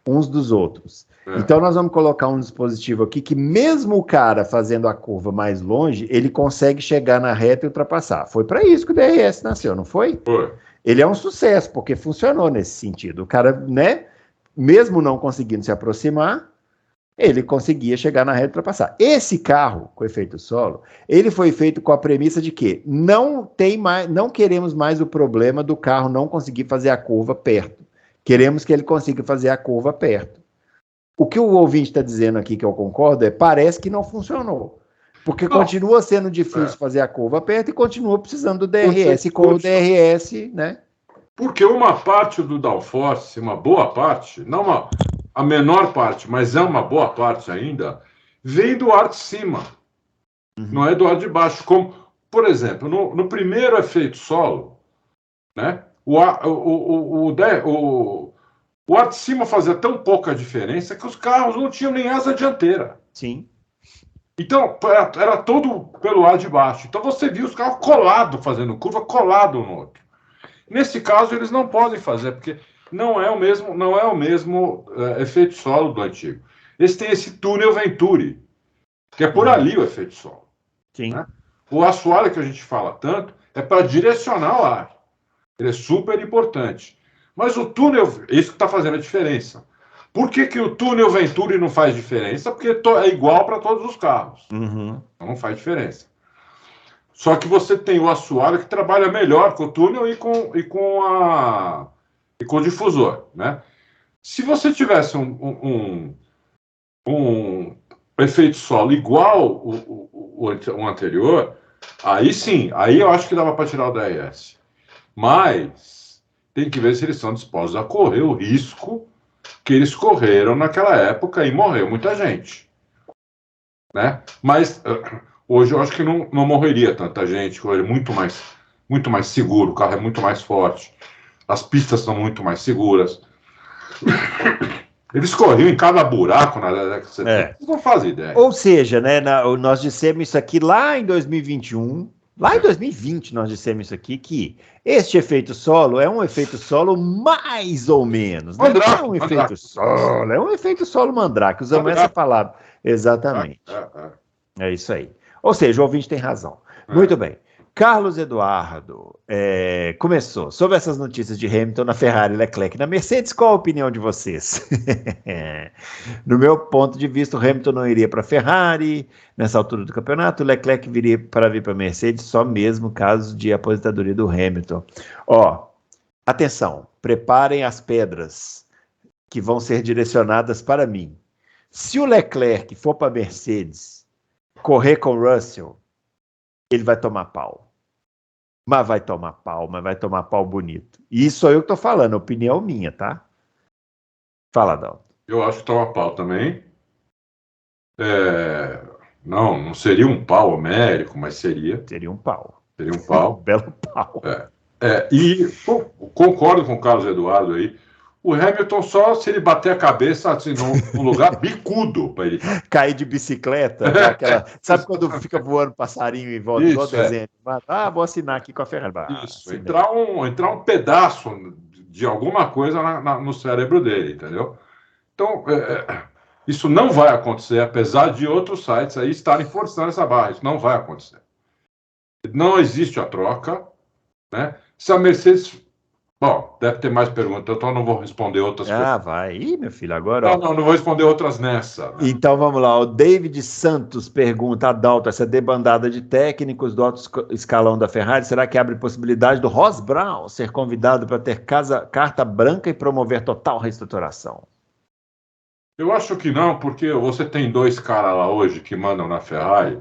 uns dos outros. Então nós vamos colocar um dispositivo aqui que mesmo o cara fazendo a curva mais longe, ele consegue chegar na reta e ultrapassar. Foi para isso que o DRS nasceu, não foi? Foi. Ele é um sucesso, porque funcionou nesse sentido. O cara, né, mesmo não conseguindo se aproximar, ele conseguia chegar na reta e ultrapassar. Esse carro, com efeito solo, ele foi feito com a premissa de que não queremos mais o problema do carro não conseguir fazer a curva perto. Queremos que ele consiga fazer a curva perto. O que o ouvinte está dizendo aqui, que eu concordo, parece que não funcionou. Porque continua sendo difícil fazer a curva perto e continua precisando do DRS. E com o DRS, né? Porque uma parte do downforce, uma boa parte, não a menor parte, mas é uma boa parte ainda, vem do ar de cima. Uhum. Não é do ar de baixo. Como, por exemplo, no primeiro efeito solo, né, o ar de cima fazia tão pouca diferença que os carros não tinham nem asa dianteira. Sim. Então, era todo pelo ar de baixo. Então, você viu os carros colados fazendo curva, colado um no outro. Nesse caso, eles não podem fazer, porque não é o mesmo efeito solo do antigo. Eles têm esse túnel Venturi, que é por ali o efeito solo. Sim. Né? O assoalho que a gente fala tanto é para direcionar o ar. Ele é super importante. Mas o túnel, isso que está fazendo a diferença. Por que o túnel Venturi não faz diferença? Porque é igual para todos os carros. Uhum. Então não faz diferença. Só que você tem o assoalho que trabalha melhor com o túnel e com o difusor, né? Se você tivesse um efeito solo igual o anterior, aí sim, aí eu acho que dava para tirar o DRS. Mas tem que ver se eles estão dispostos a correr o risco que eles correram naquela época e morreu muita gente, né? Mas hoje eu acho que não morreria tanta gente, é muito mais seguro, o carro é muito mais forte, as pistas são muito mais seguras. Eles corriam em cada buraco na década de 70, não fazem ideia. Ou seja, né, nós dissemos isso aqui lá em 2021, lá em 2020 nós dissemos isso aqui, que este efeito solo é um efeito solo mais ou menos. Né? Mandrake, não é um efeito solo, é um efeito solo mandrake, usamos essa palavra. Exatamente. É isso aí. Ou seja, o ouvinte tem razão. Muito bem. Carlos Eduardo começou. Sobre essas notícias de Hamilton na Ferrari, Leclerc na Mercedes, qual a opinião de vocês? No meu ponto de vista, o Hamilton não iria para a Ferrari nessa altura do campeonato, o Leclerc viria para vir para a Mercedes só mesmo caso de aposentadoria do Hamilton. Atenção, preparem as pedras que vão ser direcionadas para mim. Se o Leclerc for para a Mercedes correr com o Russell, ele vai tomar pau. Mas vai tomar pau bonito. E isso sou eu que tô falando, opinião minha, tá? Fala, Dalton. Eu acho que toma pau também. Não seria um pau homérico, mas seria. Seria um pau. Seria um pau. Belo pau. E concordo com o Carlos Eduardo aí. O Hamilton só se ele bater a cabeça assim, num lugar bicudo para ele. Cair de bicicleta, sabe quando fica voando passarinho em volta, igual desenho? Vou assinar aqui com a Ferrari. Isso, entrar um pedaço de alguma coisa no cérebro dele, entendeu? Então, isso não vai acontecer, apesar de outros sites aí estarem forçando essa barra. Isso não vai acontecer. Não existe a troca, né? Se a Mercedes... Bom, deve ter mais perguntas, então eu não vou responder outras coisas. Vai. Ih, meu filho, agora... Não vou responder outras nessa. Né? Então, vamos lá. O David Santos pergunta, Adalto, essa debandada de técnicos do alto escalão da Ferrari, será que abre possibilidade do Ross Brown ser convidado para ter carta branca e promover total reestruturação? Eu acho que não, porque você tem dois caras lá hoje que mandam na Ferrari,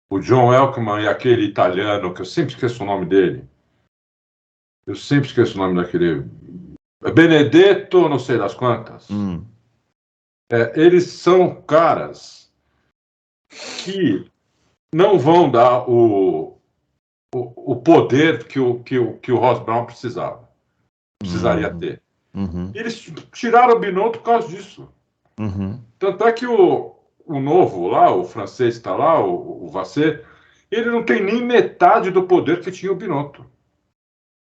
o John Elkman e aquele italiano, que eu sempre esqueço o nome dele. Eu sempre esqueço o nome daquele... Benedetto, não sei das quantas. Eles são caras que não vão dar o poder que o Ross Brown precisaria ter. Eles tiraram o Binotto por causa disso. Tanto é que o novo lá, o francês está lá, o Vasseur, ele não tem nem metade do poder que tinha o Binotto.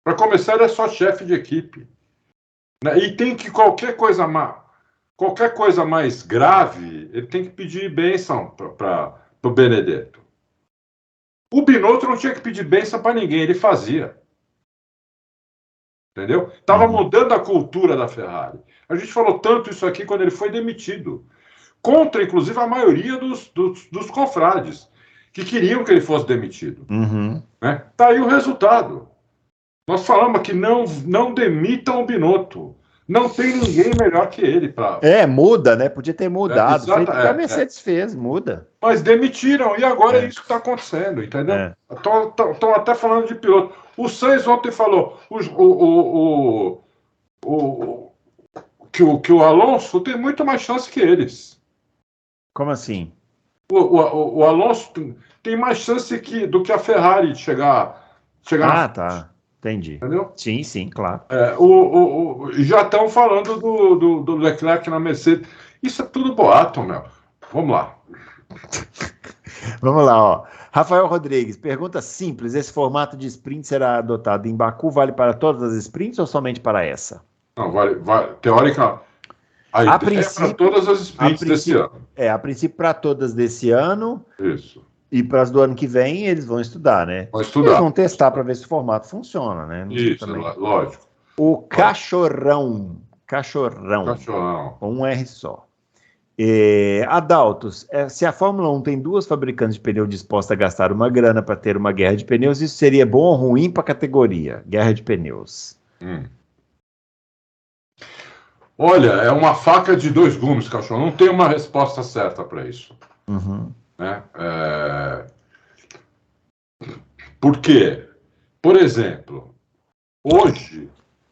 Para começar, ele é só chefe de equipe. Né? E tem que qualquer coisa mais grave, ele tem que pedir bênção para o Benedetto. O Binotto não tinha que pedir bênção para ninguém, ele fazia. Entendeu? Estava mudando a cultura da Ferrari. A gente falou tanto isso aqui quando ele foi demitido. Contra, inclusive, a maioria dos confrades, que queriam que ele fosse demitido. Né? Tá aí o resultado. Nós falamos que não demitam o Binotto. Não tem ninguém melhor que ele para... Muda, né? Podia ter mudado. Feito o que a Mercedes fez, muda. Mas demitiram, e agora é isso que está acontecendo, entendeu? Estão até falando de piloto. O Sainz ontem falou que o Alonso tem muito mais chance que eles. Como assim? O Alonso tem mais chance do que a Ferrari chegar tá. Entendi. Entendeu? Sim, claro. Já estão falando do Leclerc na Mercedes. Isso é tudo boato, meu. Vamos lá. Vamos lá, ó. Rafael Rodrigues, pergunta simples: esse formato de sprint será adotado em Baku? Vale para todas as sprints ou somente para essa? Não, vale teórica. A princípio, é para todas as sprints desse ano. A princípio, para todas desse ano. Isso. E para as do ano que vem, eles vão estudar, né? Vão estudar. Eles vão testar para ver se o formato funciona, né? Isso, lógico. O Cachorrão. Com um R só. Adaltos, se a Fórmula 1 tem duas fabricantes de pneu dispostas a gastar uma grana para ter uma guerra de pneus, isso seria bom ou ruim para a categoria? Guerra de pneus. Olha, é uma faca de dois gumes, Cachorro. Não tem uma resposta certa para isso. Né? Por quê? Por exemplo, hoje,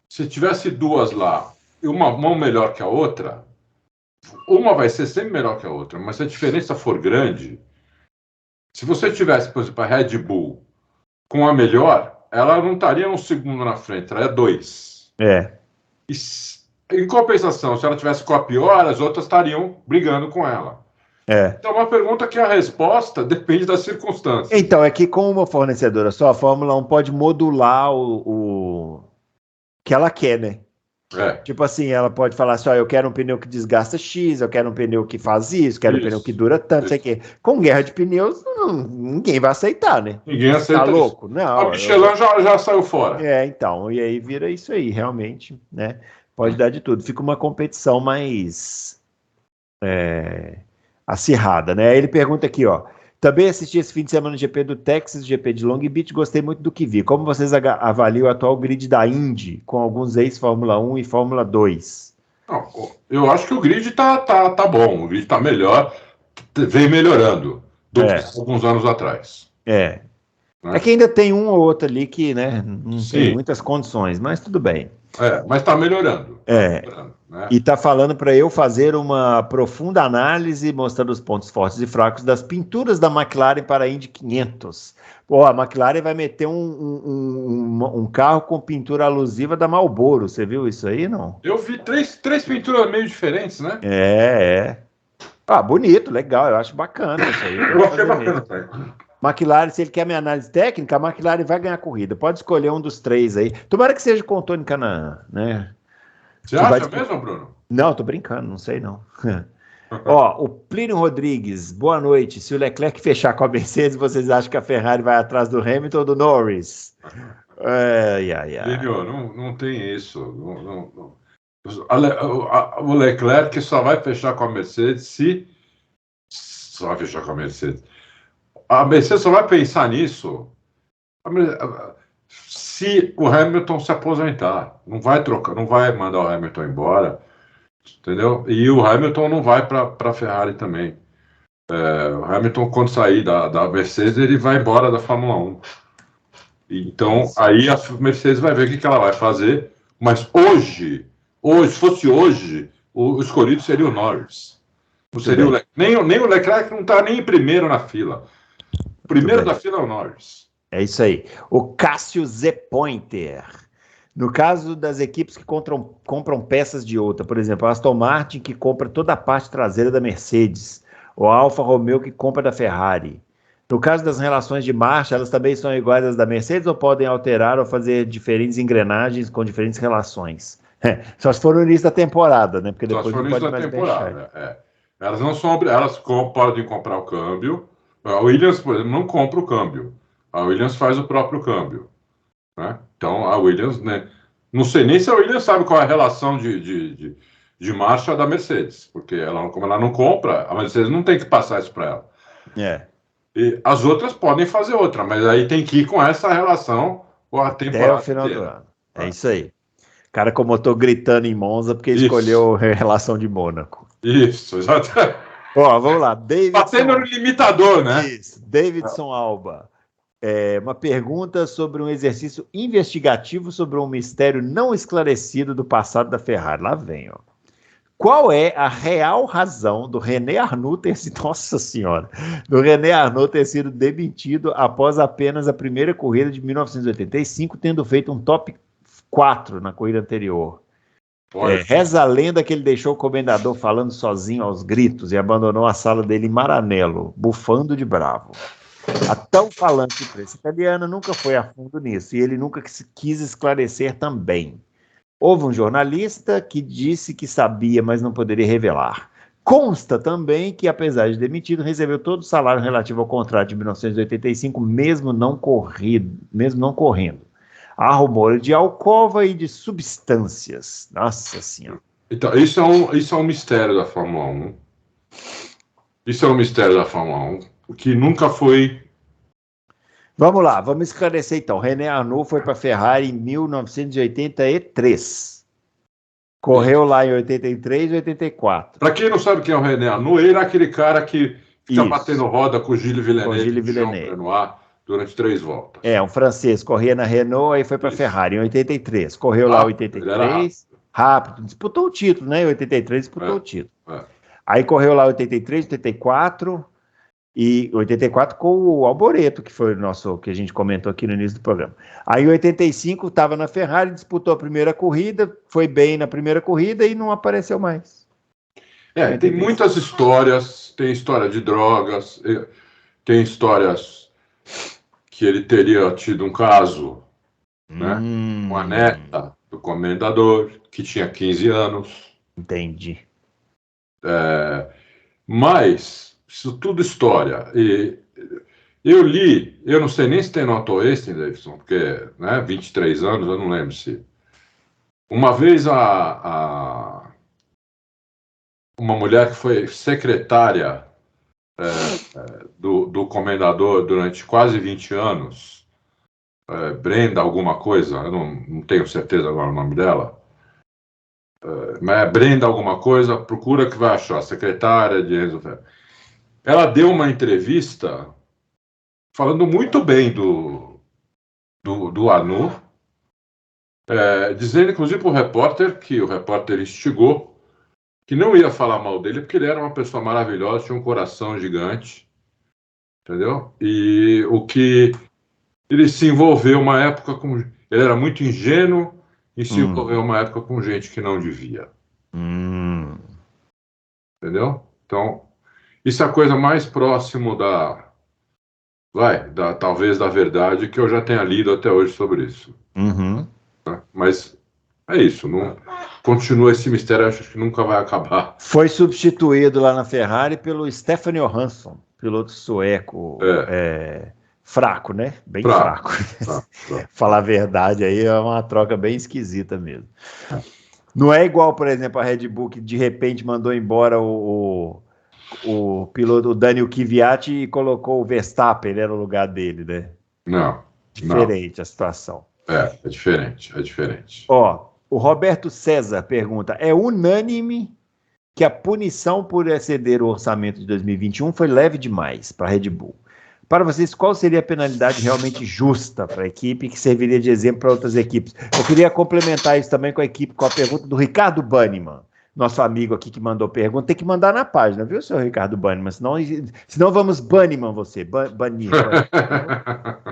se tivesse duas lá, uma melhor que a outra, uma vai ser sempre melhor que a outra, mas se a diferença for grande, se você tivesse, por exemplo, a Red Bull com a melhor, ela não estaria um segundo na frente, ela é 2. E, em compensação, se ela tivesse com a pior, as outras estariam brigando com ela. Então, uma pergunta que a resposta depende das circunstâncias. Então, é que com uma fornecedora só, a Fórmula 1 pode modular o que ela quer, né? Tipo assim, ela pode falar assim, eu quero um pneu que desgasta X, eu quero um pneu que faz isso, quero um pneu que dura tanto, sei o quê. Com guerra de pneus, ninguém vai aceitar, né? Ninguém aceita. Tá louco? Não. A Michelin já saiu fora. Então, e aí vira isso aí, realmente, né? Pode dar de tudo. Fica uma competição mais acirrada, né? Aí ele pergunta aqui, ó. Também assisti esse fim de semana no GP do Texas, GP de Long Beach, gostei muito do que vi. Como vocês avaliam o atual grid da Indy, com alguns ex-Fórmula 1 e Fórmula 2? Não, eu acho que o grid tá bom, o grid tá melhor, vem melhorando do que alguns anos atrás. É que ainda tem um ou outro ali que, né, não tem muitas condições, mas tudo bem. Mas está melhorando. Né? E está falando para eu fazer uma profunda análise, mostrando os pontos fortes e fracos das pinturas da McLaren para a Indy 500. Pô, a McLaren vai meter um carro com pintura alusiva da Marlboro. Você viu isso aí, não? Eu vi três pinturas meio diferentes, né? Bonito, legal. Eu acho bacana isso aí. Eu achei bacana, pai. McLaren, se ele quer minha análise técnica, a McLaren vai ganhar a corrida. Pode escolher um dos três aí. Tomara que seja com o Tony Kanaan, né? Você acha mesmo, Bruno? Não, tô brincando, não sei não. Ó, o Plínio Rodrigues, boa noite. Se o Leclerc fechar com a Mercedes, vocês acham que a Ferrari vai atrás do Hamilton ou do Norris? Plínio, não tem isso. O Leclerc só vai fechar com a Mercedes se... Só vai fechar com a Mercedes. A Mercedes só vai pensar nisso se o Hamilton se aposentar. Não vai trocar, não vai mandar o Hamilton embora, entendeu? E o Hamilton não vai para a Ferrari também. O Hamilton, quando sair da Mercedes, ele vai embora da Fórmula 1. Então, aí a Mercedes vai ver o que ela vai fazer. Mas hoje, se fosse hoje, o escolhido seria o Norris. Não seria nem o Leclerc, não está nem em primeiro na fila. O primeiro da fila é o Norris. É isso aí. O Cássio Z. Pointer. No caso das equipes que compram peças de outra, por exemplo, a Aston Martin, que compra toda a parte traseira da Mercedes, ou a Alfa Romeo, que compra da Ferrari. No caso das relações de marcha, elas também são iguais às da Mercedes ou podem alterar ou fazer diferentes engrenagens com diferentes relações? Só se for no início da temporada, né? Porque depois não pode mais temporada. Elas não são elas podem comprar o câmbio. A Williams, por exemplo, não compra o câmbio. A Williams faz o próprio câmbio. Né? Então, a Williams, né? Não sei nem se a Williams sabe qual é a relação de marcha da Mercedes, porque como ela não compra, a Mercedes não tem que passar isso para ela. E as outras podem fazer outra, mas aí tem que ir com essa relação a temporada até o final do ano. É isso aí. O cara com o motor gritando em Monza porque escolheu a relação de Mônaco. Isso, exatamente. Ó, vamos lá. Batendo no limitador, né? Isso. Davidson Alba. Uma pergunta sobre um exercício investigativo sobre um mistério não esclarecido do passado da Ferrari. Lá vem, ó. Qual é a real razão do René Arnoux ter sido, nossa senhora, do René Arnoux ter sido demitido após apenas a primeira corrida de 1985, tendo feito um top 4 na corrida anterior? Reza a lenda que ele deixou o comendador falando sozinho aos gritos e abandonou a sala dele em Maranello, bufando de bravo. A tão falante imprensa italiana nunca foi a fundo nisso e ele nunca quis esclarecer também. Houve um jornalista que disse que sabia, mas não poderia revelar. Consta também que, apesar de demitido, recebeu todo o salário relativo ao contrato de 1985, mesmo não correndo. Há rumores de alcova e de substâncias. Nossa Senhora. Então, isso é um mistério da Fórmula 1. Isso é um mistério da Fórmula 1, que nunca foi... Vamos lá, vamos esclarecer então. René Arnoux foi para a Ferrari em 1983. Correu lá em 83 e 84. Para quem não sabe quem é o René Arnoux, ele era aquele cara que fica batendo roda com o Gilles Villeneuve no ar durante 3 voltas. Um francês, corria na Renault e foi para a Ferrari em 83. Correu lá em 83, rápido, disputou o título, né? Em 83 disputou o título. Aí correu lá em 83, 84... E 84 com o Alboreto, que foi o nosso, que a gente comentou aqui no início do programa. Aí em 85 estava na Ferrari, disputou a primeira corrida, foi bem na primeira corrida e não apareceu mais. Tem muitas histórias, tem história de drogas, tem histórias que ele teria tido um caso, né, com a neta do comendador, que tinha 15 anos. Entendi. Mas... Isso tudo história. E eu li, eu não sei nem se tem no Auto Racing, Davidson, porque, né, 23 anos, eu não lembro se... Uma vez uma mulher que foi secretária do comendador durante quase 20 anos, Brenda alguma coisa, eu não tenho certeza agora o nome dela, mas é Brenda alguma coisa, procura que vai achar, secretária de Enzo Ferrari. Ela deu uma entrevista falando muito bem do Anu, dizendo, inclusive, para o repórter, que o repórter instigou, que não ia falar mal dele, porque ele era uma pessoa maravilhosa, tinha um coração gigante, entendeu? E o que ele se envolveu uma época com... Ele era muito ingênuo e se envolveu uma época com gente que não devia. Entendeu? Então, isso é a coisa mais próximo talvez da verdade que eu já tenha lido até hoje sobre isso. Né? Mas é isso, não continua esse mistério, acho que nunca vai acabar. Foi substituído lá na Ferrari pelo Stefan Johansson, piloto sueco, fraco, né? Bem fraco. Falar a verdade aí é uma troca bem esquisita mesmo. Não é igual, por exemplo, a Red Bull, que de repente mandou embora o piloto, o Daniel Kvyat, e colocou o Verstappen, no lugar dele, né? Não. Diferente a situação. É diferente. Ó, o Roberto César pergunta, é unânime que a punição por exceder o orçamento de 2021 foi leve demais para a Red Bull. Para vocês, qual seria a penalidade realmente justa para a equipe que serviria de exemplo para outras equipes? Eu queria complementar isso também com a pergunta do Ricardo Banniman, nosso amigo aqui que mandou pergunta. Tem que mandar na página, viu, senhor Ricardo Banniman? Senão vamos Banniman você, banir.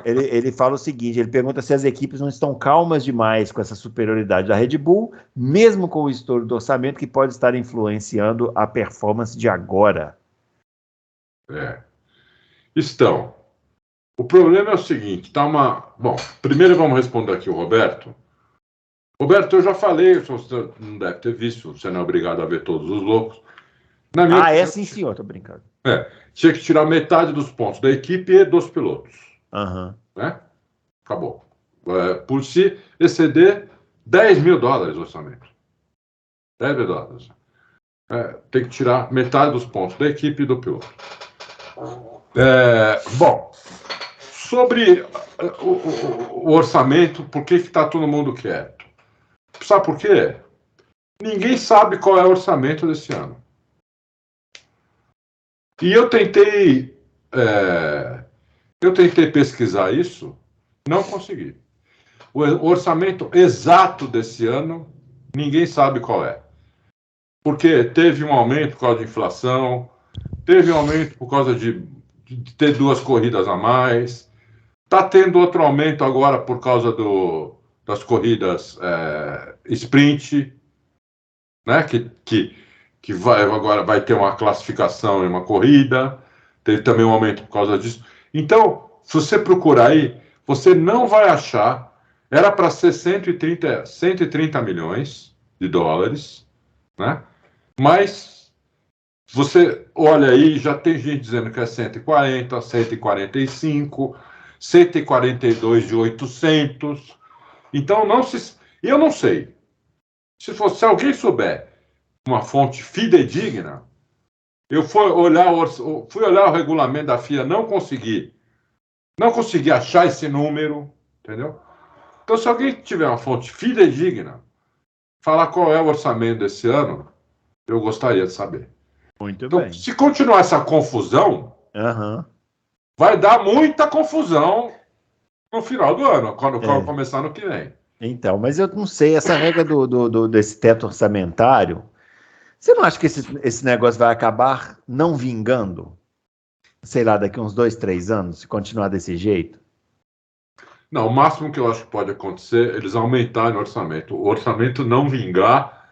Ele fala o seguinte, ele pergunta se as equipes não estão calmas demais com essa superioridade da Red Bull, mesmo com o estouro do orçamento que pode estar influenciando a performance de agora. Estão. O problema é o seguinte, Bom, primeiro vamos responder aqui o Roberto. Roberto, eu já falei, você não deve ter visto, você não é obrigado a ver Todos os Loucos. Sim, senhor, tô brincando. Tinha que tirar metade dos pontos da equipe e dos pilotos. Né? Acabou. Por se exceder $10 mil o orçamento. $10 mil. Tem que tirar metade dos pontos da equipe e do piloto. Bom, sobre o orçamento, por que está todo mundo quieto? Sabe por quê? Ninguém sabe qual é o orçamento desse ano. E eu tentei pesquisar isso, não consegui. O orçamento exato desse ano, ninguém sabe qual é. Porque teve um aumento por causa de inflação, teve um aumento por causa de ter 2 corridas a mais, está tendo outro aumento agora por causa das corridas sprint, né? Que agora vai ter uma classificação em uma corrida, teve também um aumento por causa disso. Então, se você procurar aí, você não vai achar, era para ser 130 milhões de dólares, né? Mas você olha aí, já tem gente dizendo que é 140, 145, 142 de 800. Então, eu não sei. Se alguém souber uma fonte fidedigna, eu fui olhar o regulamento da FIA, não consegui achar esse número, entendeu? Então, se alguém tiver uma fonte fidedigna, falar qual é o orçamento desse ano, eu gostaria de saber. Muito então, bem. Se continuar essa confusão, vai dar muita confusão no final do ano, quando começar no que vem. Então, mas eu não sei, essa regra desse teto orçamentário, você não acha que esse negócio vai acabar não vingando? Sei lá, daqui uns 2, 3 anos, se continuar desse jeito? Não, o máximo que eu acho que pode acontecer é eles aumentarem o orçamento. O orçamento não vingar,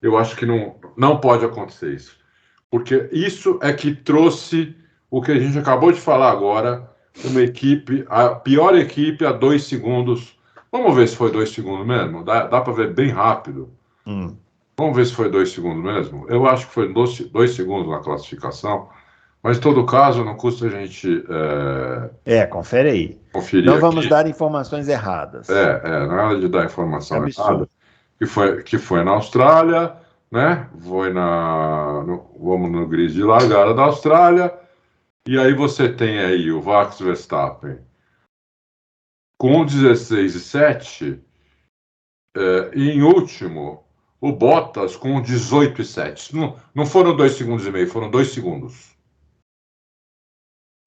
eu acho que não pode acontecer isso. Porque isso é que trouxe o que a gente acabou de falar agora, uma equipe, a pior equipe a 2 segundos. Vamos ver se foi 2 segundos mesmo? Dá para ver bem rápido. Vamos ver se foi 2 segundos mesmo? Eu acho que foi 2 segundos na classificação. Mas, em todo caso, não custa a gente... confere aí. Conferir não vamos aqui. Dar informações erradas. Nada de dar informação errada. Que foi na Austrália, né? Vamos no grid de largada da Austrália. E aí você tem aí o Max Verstappen com 16,7 e em último o Bottas com 18,7. Não foram 2 segundos e meio, foram 2 segundos.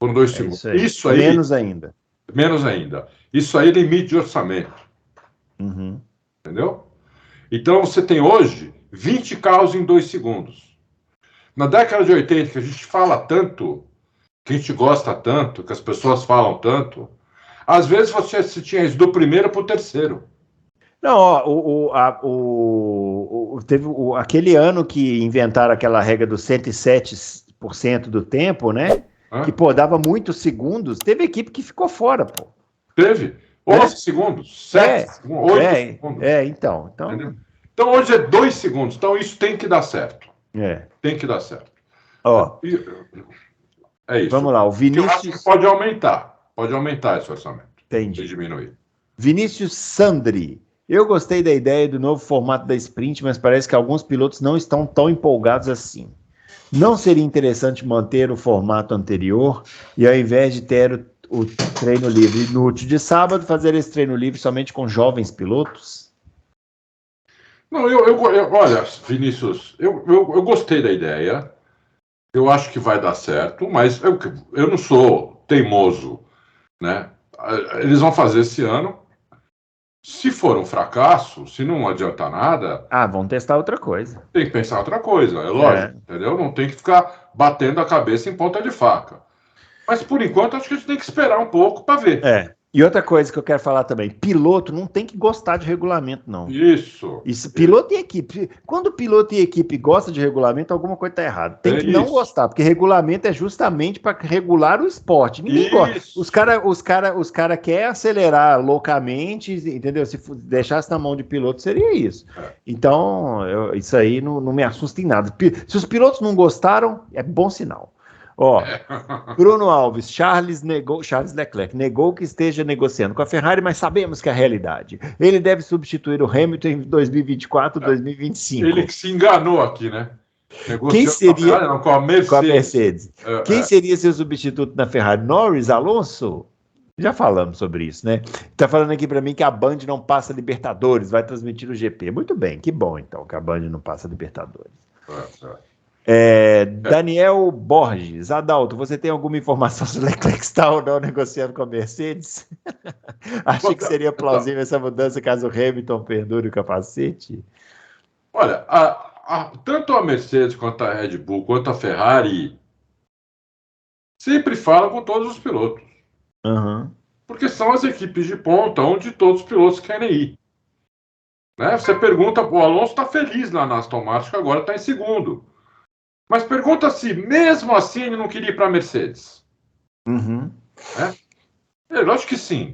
Foram 2 segundos. Isso aí. Menos ainda. Menos ainda. Isso aí é limite de orçamento. Uhum. Entendeu? Então você tem hoje 20 carros em 2 segundos. Na década de 80, que a gente fala tanto, que a gente gosta tanto, que as pessoas falam tanto, às vezes você tinha isso do primeiro para o terceiro. Não, teve aquele ano que inventaram aquela regra dos 107% do tempo, né? Que, pô, dava muitos segundos. Teve equipe que ficou fora, pô. Teve. 11 segundos, 7 segundos, 8 segundos. Então. Então hoje é 2 segundos. Então isso tem que dar certo. Tem que dar certo. É isso. Vamos lá, o Vinícius... Eu acho que pode aumentar esse orçamento. Entendi. Diminuir. Vinícius Sandri. Eu gostei da ideia do novo formato da sprint, mas parece que alguns pilotos não estão tão empolgados assim. Não seria interessante manter o formato anterior e, ao invés de ter o treino livre inútil de sábado, fazer esse treino livre somente com jovens pilotos? Não, olha, Vinícius, eu gostei da ideia. Eu acho que vai dar certo, mas eu não sou teimoso, né? Eles vão fazer esse ano. Se for um fracasso, se não adiantar nada... vão testar outra coisa. Tem que pensar outra coisa, é lógico, entendeu? Não tem que ficar batendo a cabeça em ponta de faca. Mas, por enquanto, acho que a gente tem que esperar um pouco para ver. E outra coisa que eu quero falar também, piloto não tem que gostar de regulamento, não. Isso. Piloto e equipe. Quando piloto e equipe gostam de regulamento, alguma coisa está errada. Tem que não gostar, porque regulamento é justamente para regular o esporte. Ninguém gosta. Os cara querem acelerar loucamente, entendeu? Se deixasse na mão de piloto, seria isso. Então, isso aí não me assusta em nada. Se os pilotos não gostaram, é bom sinal. Bruno Alves, Charles Leclerc negou que esteja negociando com a Ferrari, mas sabemos que é a realidade. Ele deve substituir o Hamilton em 2024, 2025. Ele que se enganou aqui, né? Quem seria com a Mercedes. Quem seria seu substituto na Ferrari? Norris, Alonso? Já falamos sobre isso, né? Tá falando aqui para mim que a Band não passa Libertadores, vai transmitir o GP. Muito bem, que bom então que a Band não passa Libertadores. Daniel Borges, Adalto, você tem alguma informação se o Leclerc está ou não negociando com a Mercedes? Acha que seria plausível essa mudança caso o Hamilton perdure o capacete? Olha, tanto a Mercedes quanto a Red Bull, quanto a Ferrari, sempre falam com todos os pilotos. Porque são as equipes de ponta onde todos os pilotos querem ir. Né? Você pergunta, o Alonso está feliz lá na Aston Martin, que agora está em segundo. Mas pergunta se, mesmo assim, ele não queria ir para a Mercedes. Eu acho que sim.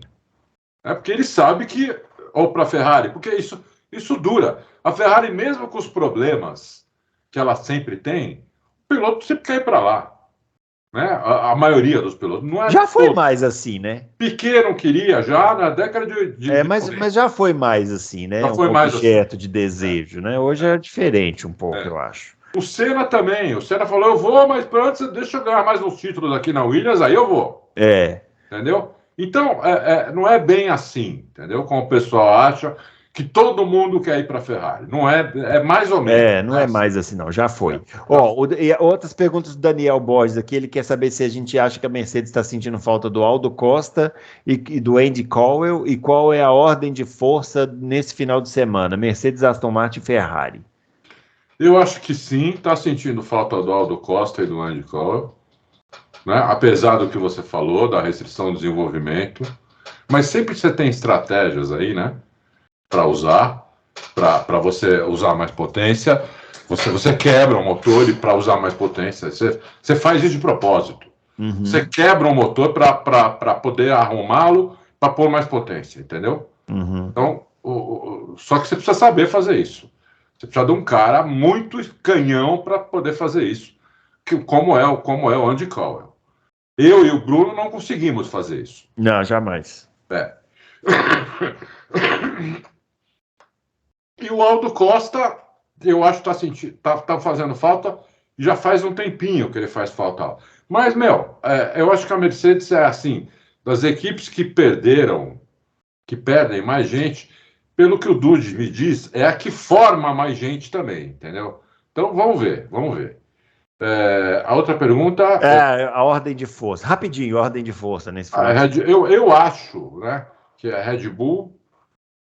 Porque ele sabe que... Ou para a Ferrari, porque isso dura. A Ferrari, mesmo com os problemas que ela sempre tem, o piloto sempre quer ir para lá. Né? A maioria dos pilotos. Não é já foi mais assim, né? Piquet não queria já na década de mas já foi mais assim, né? Já foi mais objeto de desejo, né? Hoje é diferente um pouco, eu acho. O Senna também. O Senna falou, eu vou, mas antes deixa eu ganhar mais uns títulos aqui na Williams, aí eu vou. Entendeu? Então, não é bem assim, entendeu? Como o pessoal acha que todo mundo quer ir para a Ferrari. Não é mais ou menos. Não é mais assim, não. Já foi. Outras perguntas do Daniel Borges aqui. Ele quer saber se a gente acha que a Mercedes está sentindo falta do Aldo Costa e do Andy Cowell e qual é a ordem de força nesse final de semana. Mercedes, Aston Martin e Ferrari. Eu acho que sim. Está sentindo falta do Aldo Costa e do Andy Cowell. Né? Apesar do que você falou, da restrição de desenvolvimento. Mas sempre você tem estratégias aí, né? Para usar, para você usar mais potência, você quebra o motor e para usar mais potência, você faz isso de propósito. Você quebra o motor para poder arrumá-lo, para pôr mais potência, entendeu? Então, só que você precisa saber fazer isso. Você precisa de um cara muito canhão para poder fazer isso, como é o Andy Cowell. Eu e o Bruno não conseguimos fazer isso. Não, jamais. E o Aldo Costa, eu acho que tá fazendo falta, já faz um tempinho que ele faz falta. Mas, eu acho que a Mercedes é assim, das equipes que perdem mais gente, pelo que o Dude me diz, é a que forma mais gente também, entendeu? Então, vamos ver. A outra pergunta a ordem de força. Rapidinho, ordem de força nesse final. Eu acho, né, que é Red Bull,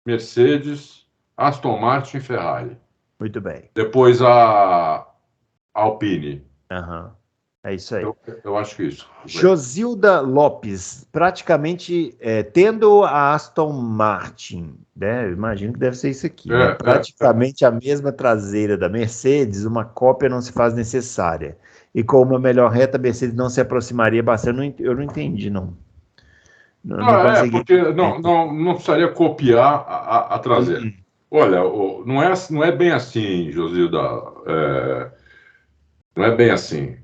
Mercedes, Aston Martin e Ferrari. Muito bem. Depois a Alpine. Uhum. É isso aí. Eu acho que isso. Josilda Lopes, praticamente tendo a Aston Martin, né? Eu imagino que deve ser isso aqui, né? Praticamente a mesma traseira da Mercedes, uma cópia não se faz necessária. E com uma melhor reta, a Mercedes não se aproximaria bastante. Eu não entendi, não. Não consegui. Porque não precisaria copiar a traseira. Olha, não é bem assim, Josilda. Não é bem assim.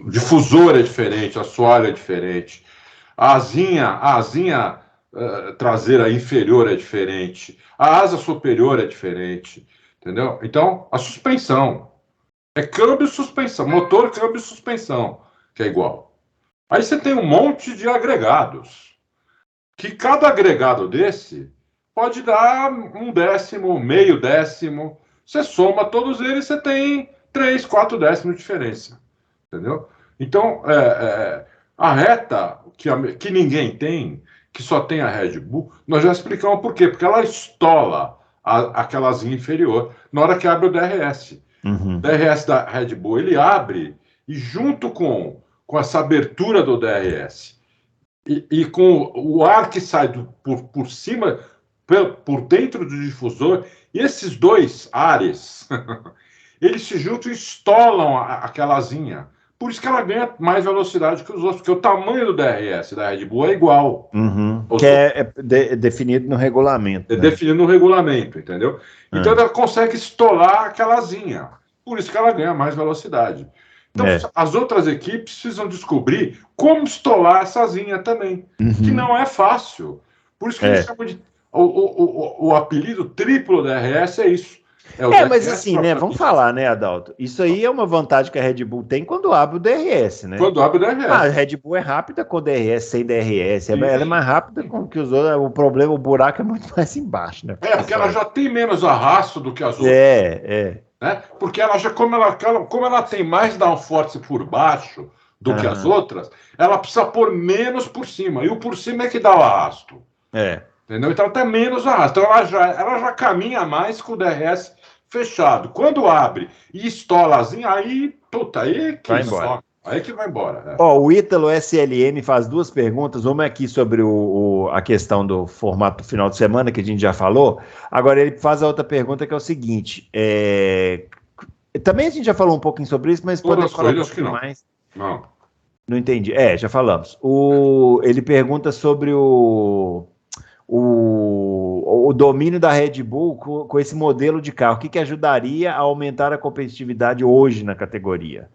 O difusor é diferente, a assoalho é diferente, a asinha traseira inferior é diferente, a asa superior é diferente, entendeu? Então, a suspensão é câmbio e suspensão, motor, câmbio e suspensão, que é igual. Aí você tem um monte de agregados, que cada agregado desse pode dar 1/10, meio décimo. Você soma todos eles, você tem 3, 4 décimos de diferença. Entendeu? Então, a reta que ninguém tem, que só tem a Red Bull, nós já explicamos por quê. Porque ela estola aquela asinha inferior na hora que abre o DRS. Uhum. O DRS da Red Bull, ele abre e junto com essa abertura do DRS e com o ar que sai por cima, por dentro do difusor, e esses dois ares, eles se juntam e estolam aquela asinha. Por isso que ela ganha mais velocidade que os outros, porque o tamanho do DRS da Red Bull é igual. Uhum. Que é definido no regulamento. É definido no regulamento, entendeu? Então ela consegue estolar aquela asinha. Por isso que ela ganha mais velocidade. Então as outras equipes precisam descobrir como estolar essa asinha também, que não é fácil. Por isso que eles chamam de... O apelido triplo DRS é isso. Mas assim, né? Vamos falar, né, Adalto? Isso aí é uma vantagem que a Red Bull tem quando abre o DRS, né? Quando abre o DRS. A Red Bull é rápida com DRS, sem DRS. Ela é mais rápida com que os outros. O problema, o buraco é muito mais embaixo, né? Porque ela já tem menos arrasto do que as outras. Né? Porque ela já, como ela tem mais downforce por baixo do que as outras, ela precisa pôr menos por cima. E o por cima é que dá o arrasto. Entendeu? Então ela tem menos arrasto. Então ela já caminha mais com o DRS fechado. Quando abre e estola asinha, aí que vai embora. Aí que vai embora. O Ítalo SLM faz duas perguntas. Uma aqui sobre a questão do formato do final de semana, que a gente já falou. Agora ele faz a outra pergunta, que é o seguinte. Também a gente já falou um pouquinho sobre isso, mas pode falar um pouquinho mais. Não entendi. Já falamos. Ele pergunta sobre o domínio da Red Bull com esse modelo de carro. O que ajudaria a aumentar a competitividade hoje na categoria?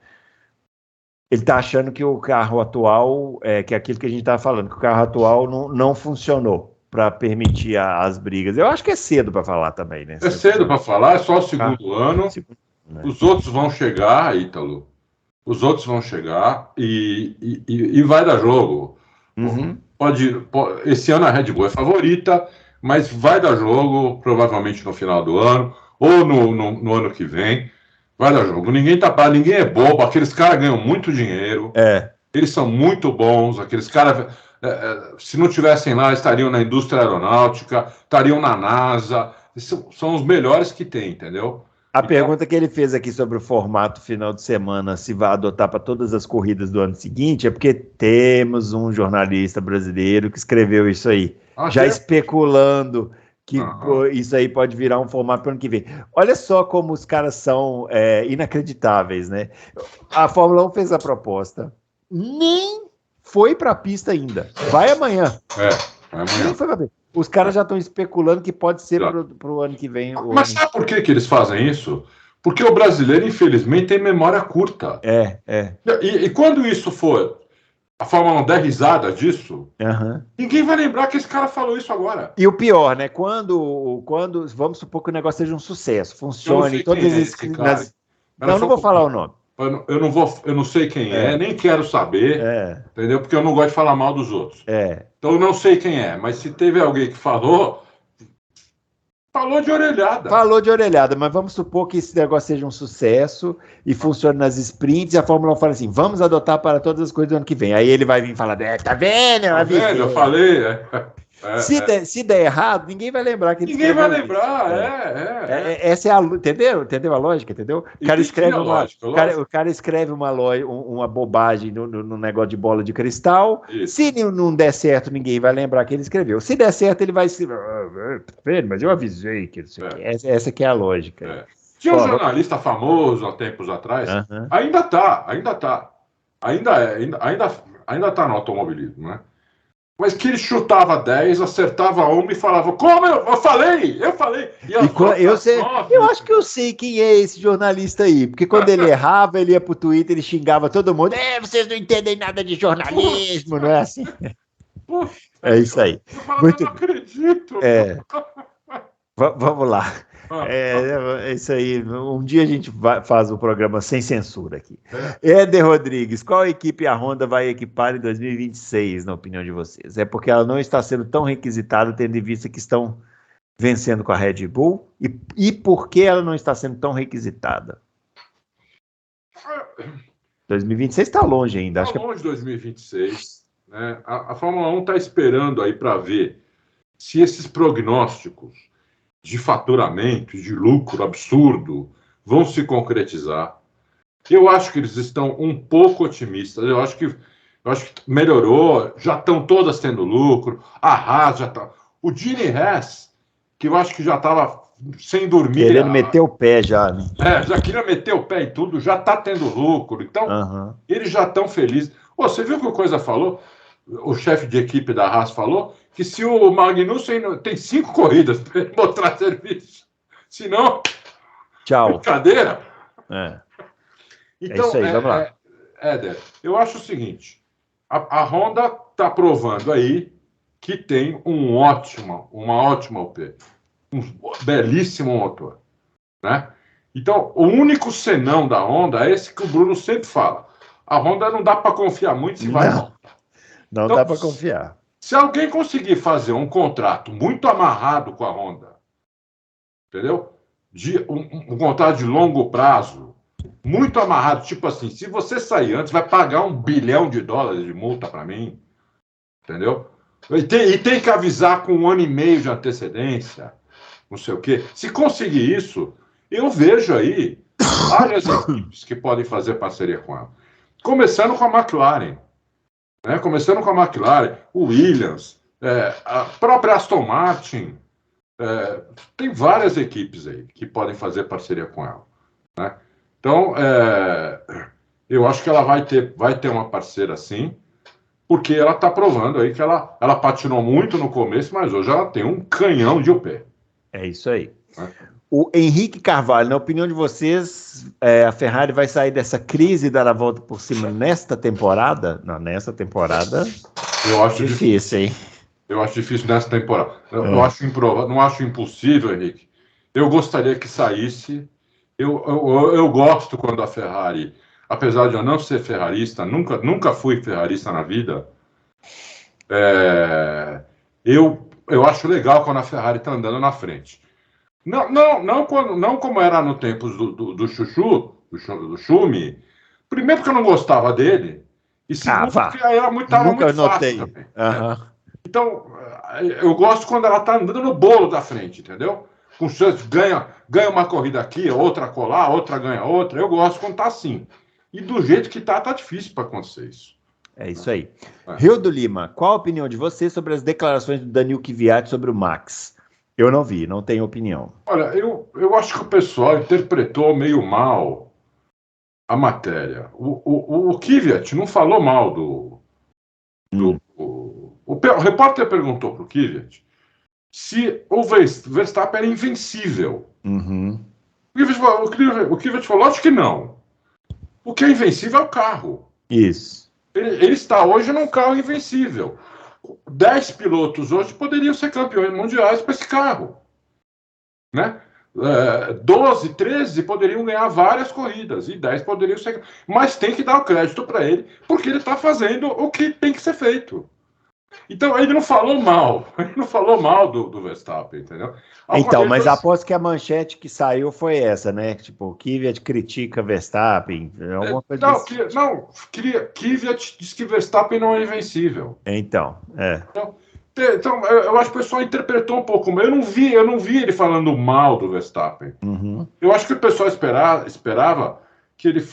Ele está achando que o carro atual, que é aquilo que a gente estava falando, que o carro atual não funcionou para permitir as brigas. Eu acho que é cedo para falar também, né? É cedo para falar, é só o segundo ano. Os outros vão chegar, Ítalo. Os outros vão chegar e vai dar jogo. Esse ano a Red Bull é favorita, mas vai dar jogo, provavelmente no final do ano, ou no ano que vem. Vai dar jogo. Ninguém é bobo. Aqueles caras ganham muito dinheiro. Eles são muito bons. Aqueles caras, se não tivessem lá, estariam na indústria aeronáutica, estariam na NASA. São os melhores que tem, entendeu? A pergunta que ele fez aqui sobre o formato final de semana, se vai adotar para todas as corridas do ano seguinte, é porque temos um jornalista brasileiro que escreveu isso aí, especulando que isso aí pode virar um formato para o ano que vem. Olha só como os caras são inacreditáveis, né? A Fórmula 1 fez a proposta, nem foi para a pista ainda. Vai amanhã. Vai amanhã. Nem foi para a pista. Os caras já estão especulando que pode ser para o ano que vem. Mas sabe por que eles fazem isso? Porque o brasileiro, infelizmente, tem memória curta. E quando isso for... A Fórmula 1 der risada disso, ninguém vai lembrar que esse cara falou isso agora. E o pior, né? Quando vamos supor que o negócio seja um sucesso, funcione, todas as... Não vou falar o nome. Eu não sei quem nem quero saber, entendeu? Porque eu não gosto de falar mal dos outros. Então eu não sei quem é, mas se teve alguém que falou, Falou de orelhada. Falou de orelhada, mas vamos supor que esse negócio seja um sucesso e funcione nas sprints e a Fórmula 1 fala assim, vamos adotar para todas as coisas do ano que vem. Aí ele vai vir falar, tá vendo? Tá vendo? Eu falei. Se der errado, ninguém vai lembrar que ele Ninguém vai escreveu lembrar, isso. Essa é a, entendeu a lógica, entendeu? O cara escreve lógica. O cara escreve uma bobagem no negócio de bola de cristal. Isso. Se não der certo, ninguém vai lembrar que ele escreveu. Se der certo, ele vai se... Mas eu avisei que isso aqui. Essa que é a lógica. Tinha um jornalista famoso há tempos atrás, ainda tá no automobilismo, né? Mas que ele chutava 10, acertava uma e falava, como eu falei! Eu acho que eu sei quem é esse jornalista aí, porque quando ele errava, ele ia pro Twitter, ele xingava todo mundo, vocês não entendem nada de jornalismo, não é assim? É isso aí. Muito... Eu não acredito! Vamos lá. É isso aí. Um dia a gente faz o programa sem censura aqui. Éder Rodrigues, qual equipe a Honda vai equipar em 2026, na opinião de vocês? É porque ela não está sendo tão requisitada, tendo em vista que estão vencendo com a Red Bull? E por que ela não está sendo tão requisitada? 2026 está longe ainda. Está longe de 2026. Né? A Fórmula 1 está esperando aí para ver se esses prognósticos de faturamento, de lucro absurdo, vão se concretizar. Eu acho que eles estão um pouco otimistas. Eu acho que melhorou, já estão todas tendo lucro. A Haas já está. O Gene Haas, que eu acho que já estava sem dormir. Querendo meter o pé já, né? Já queria meter o pé e tudo, já está tendo lucro. Então, eles já estão felizes. Você viu que o Coisa falou? O chefe de equipe da Haas falou que se o Magnussen tem 5 corridas para ele mostrar serviço, senão, tchau. Brincadeira. Então, isso aí, vamos lá. Éder, eu acho o seguinte, a Honda está provando aí que tem uma ótima OP, um belíssimo motor, né? Então, o único senão da Honda é esse que o Bruno sempre fala. A Honda não dá para confiar muito se vai não. Não dá para confiar. Se alguém conseguir fazer um contrato muito amarrado com a Honda, entendeu? Um contrato de longo prazo, muito amarrado, tipo assim, se você sair antes, vai pagar $1 bilhão de multa para mim, entendeu? E tem que avisar com 1 ano e meio de antecedência, não sei o quê. Se conseguir isso, eu vejo aí várias equipes que podem fazer parceria com ela. Começando com a McLaren. Começando com a McLaren, o Williams, a própria Aston Martin, tem várias equipes aí que podem fazer parceria com ela. Né? Então, eu acho que ela vai ter uma parceira sim, porque ela está provando aí que ela patinou muito no começo, mas hoje ela tem um canhão de UP. É isso aí. O Henrique Carvalho, na opinião de vocês, a Ferrari vai sair dessa crise e dar a volta por cima nesta temporada? Não, nessa temporada. Eu acho difícil, hein? Eu acho difícil nessa temporada. Eu acho improvável, não acho impossível, Henrique. Eu gostaria que saísse. Eu gosto quando a Ferrari, apesar de eu não ser ferrarista, nunca fui ferrarista na vida. Eu acho legal quando a Ferrari está andando na frente. Não como era no tempo do Chuchu, do Schumi. Primeiro porque eu não gostava dele, e segundo porque estava muito fácil também. Então, eu gosto quando ela está andando no bolo da frente, entendeu? Com chance, ganha uma corrida aqui, outra colar, outra ganha outra. Eu gosto quando está assim. E do jeito que tá difícil para acontecer isso. É isso aí. Rio do Lima, qual a opinião de você sobre as declarações do Daniil Kvyat sobre o Max? Eu não vi, não tenho opinião. Olha, eu acho que o pessoal interpretou meio mal a matéria. O Kvyat não falou mal do... O repórter perguntou para o Kvyat se o Verstappen era invencível. O Kvyat falou, acho que não. O que é invencível é o carro. Isso. Ele está hoje num carro invencível. 10 pilotos hoje poderiam ser campeões mundiais com esse carro. Né? 12, 13 poderiam ganhar várias corridas e 10 poderiam ser... Mas tem que dar o crédito para ele, porque ele está fazendo o que tem que ser feito. Então, ele não falou mal. Ele não falou mal do Verstappen, entendeu? Então, mas aposto que a manchete que saiu foi essa, né? Tipo, Kvyat critica Verstappen, alguma coisa Não, desse. Kvyat diz que Verstappen não é invencível. Então, Então, eu acho que o pessoal interpretou um pouco. Eu não vi ele falando mal do Verstappen. Uhum. Eu acho que o pessoal esperava que ele.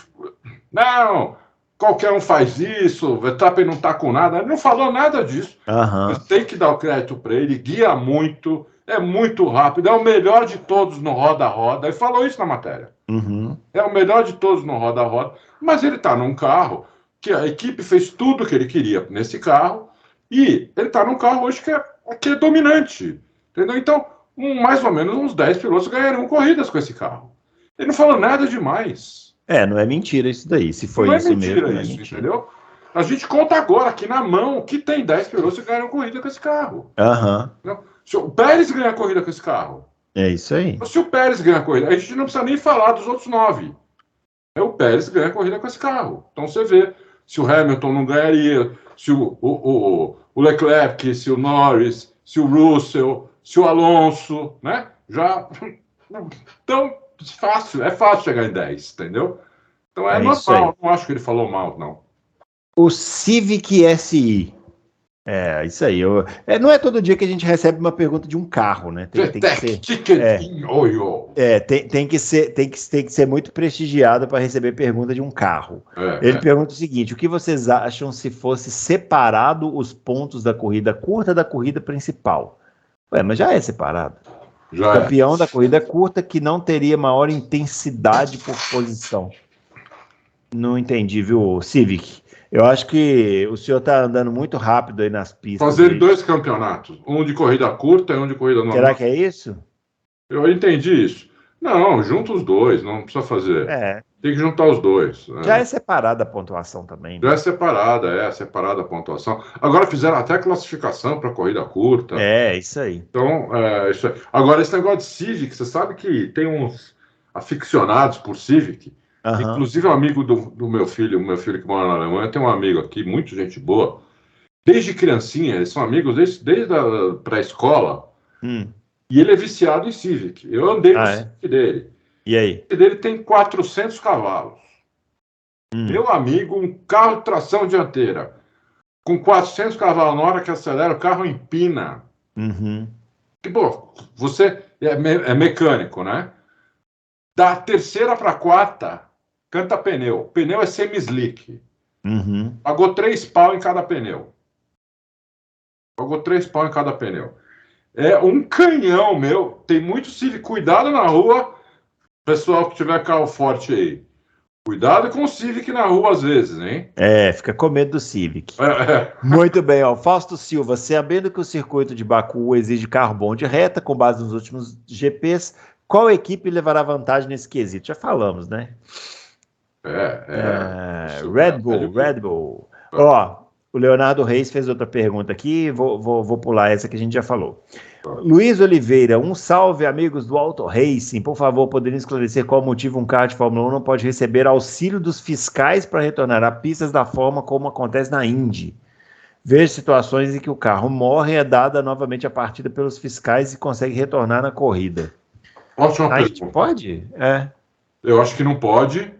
Não, qualquer um faz isso, o Verstappen não está com nada. Ele não falou nada disso. Mas tem que dar o crédito para ele, guia muito, é muito rápido, é o melhor de todos no roda-roda. Ele falou isso na matéria. Uhum. É o melhor de todos no roda-roda. Mas ele está num carro que a equipe fez tudo o que ele queria nesse carro. E ele está num carro hoje que é dominante. Entendeu? Então, mais ou menos uns 10 pilotos ganhariam corridas com esse carro. Ele não falou nada demais. Não é mentira isso daí. Se foi não isso é mentira mesmo, isso, entendeu? A gente conta agora aqui na mão que tem 10 pilotos que ganham corrida com esse carro. Se o Pérez ganha corrida com esse carro. É isso aí. Se o Pérez ganha corrida, a gente não precisa nem falar dos outros 9. O Pérez ganha corrida com esse carro. Então você vê se o Hamilton não ganharia, se o Leclerc, se o Norris, se o Russell, se o Alonso, né? Já. Então, é fácil chegar em 10, entendeu? Então é normal, não acho que ele falou mal, não. O Civic SI. Isso aí. Não é todo dia que a gente recebe uma pergunta de um carro, né? Tem que ser muito prestigiado para receber pergunta de um carro. Ele pergunta o seguinte: o que vocês acham se fosse separado os pontos da corrida curta da corrida principal? Mas já é separado. Campeão da corrida curta que não teria maior intensidade por posição. Não entendi, viu, Civic? Eu acho que o senhor está andando muito rápido aí nas pistas. Fazer 2 campeonatos, um de corrida curta e um de corrida normal. Será que é isso? Eu entendi isso. Não, junta os 2, não precisa fazer. Tem que juntar os 2. Já é separada a pontuação também. Né? Já é separada a pontuação. Agora fizeram até classificação para corrida curta. Isso aí. Então, isso aí. Agora, esse negócio de Civic, você sabe que tem uns aficionados por Civic. Inclusive, um amigo do meu filho que mora na Alemanha, tem um amigo aqui, muito gente boa. Desde criancinha, eles são amigos desde a pré-escola. E ele é viciado em Civic. Eu andei no Civic dele. E aí? O Civic dele tem 400 cavalos. Meu amigo, um carro de tração dianteira. Com 400 cavalos, na hora que acelera, o carro empina. Você é mecânico, né? Da terceira para a quarta, canta pneu. O pneu é semi-slick. Pagou 3 pau em cada pneu. É um canhão, meu. Tem muito Civic. Cuidado na rua, pessoal que tiver carro forte aí. Cuidado com o Civic na rua às vezes, hein? Fica com medo do Civic. Muito bem, ó. Fausto Silva, sabendo que o circuito de Baku exige carro bom de reta, com base nos últimos GPs, qual equipe levará vantagem nesse quesito? Já falamos, né? Red Bull. Ó, o Leonardo Reis fez outra pergunta aqui, vou pular essa que a gente já falou. Luiz Oliveira, um salve, amigos do Auto Racing. Por favor, poderiam esclarecer qual motivo um carro de Fórmula 1 não pode receber auxílio dos fiscais para retornar a pistas da forma como acontece na Indy? Vejo situações em que o carro morre e é dada novamente a partida pelos fiscais e consegue retornar na corrida. Ótima pergunta. Pode? Eu acho que não pode.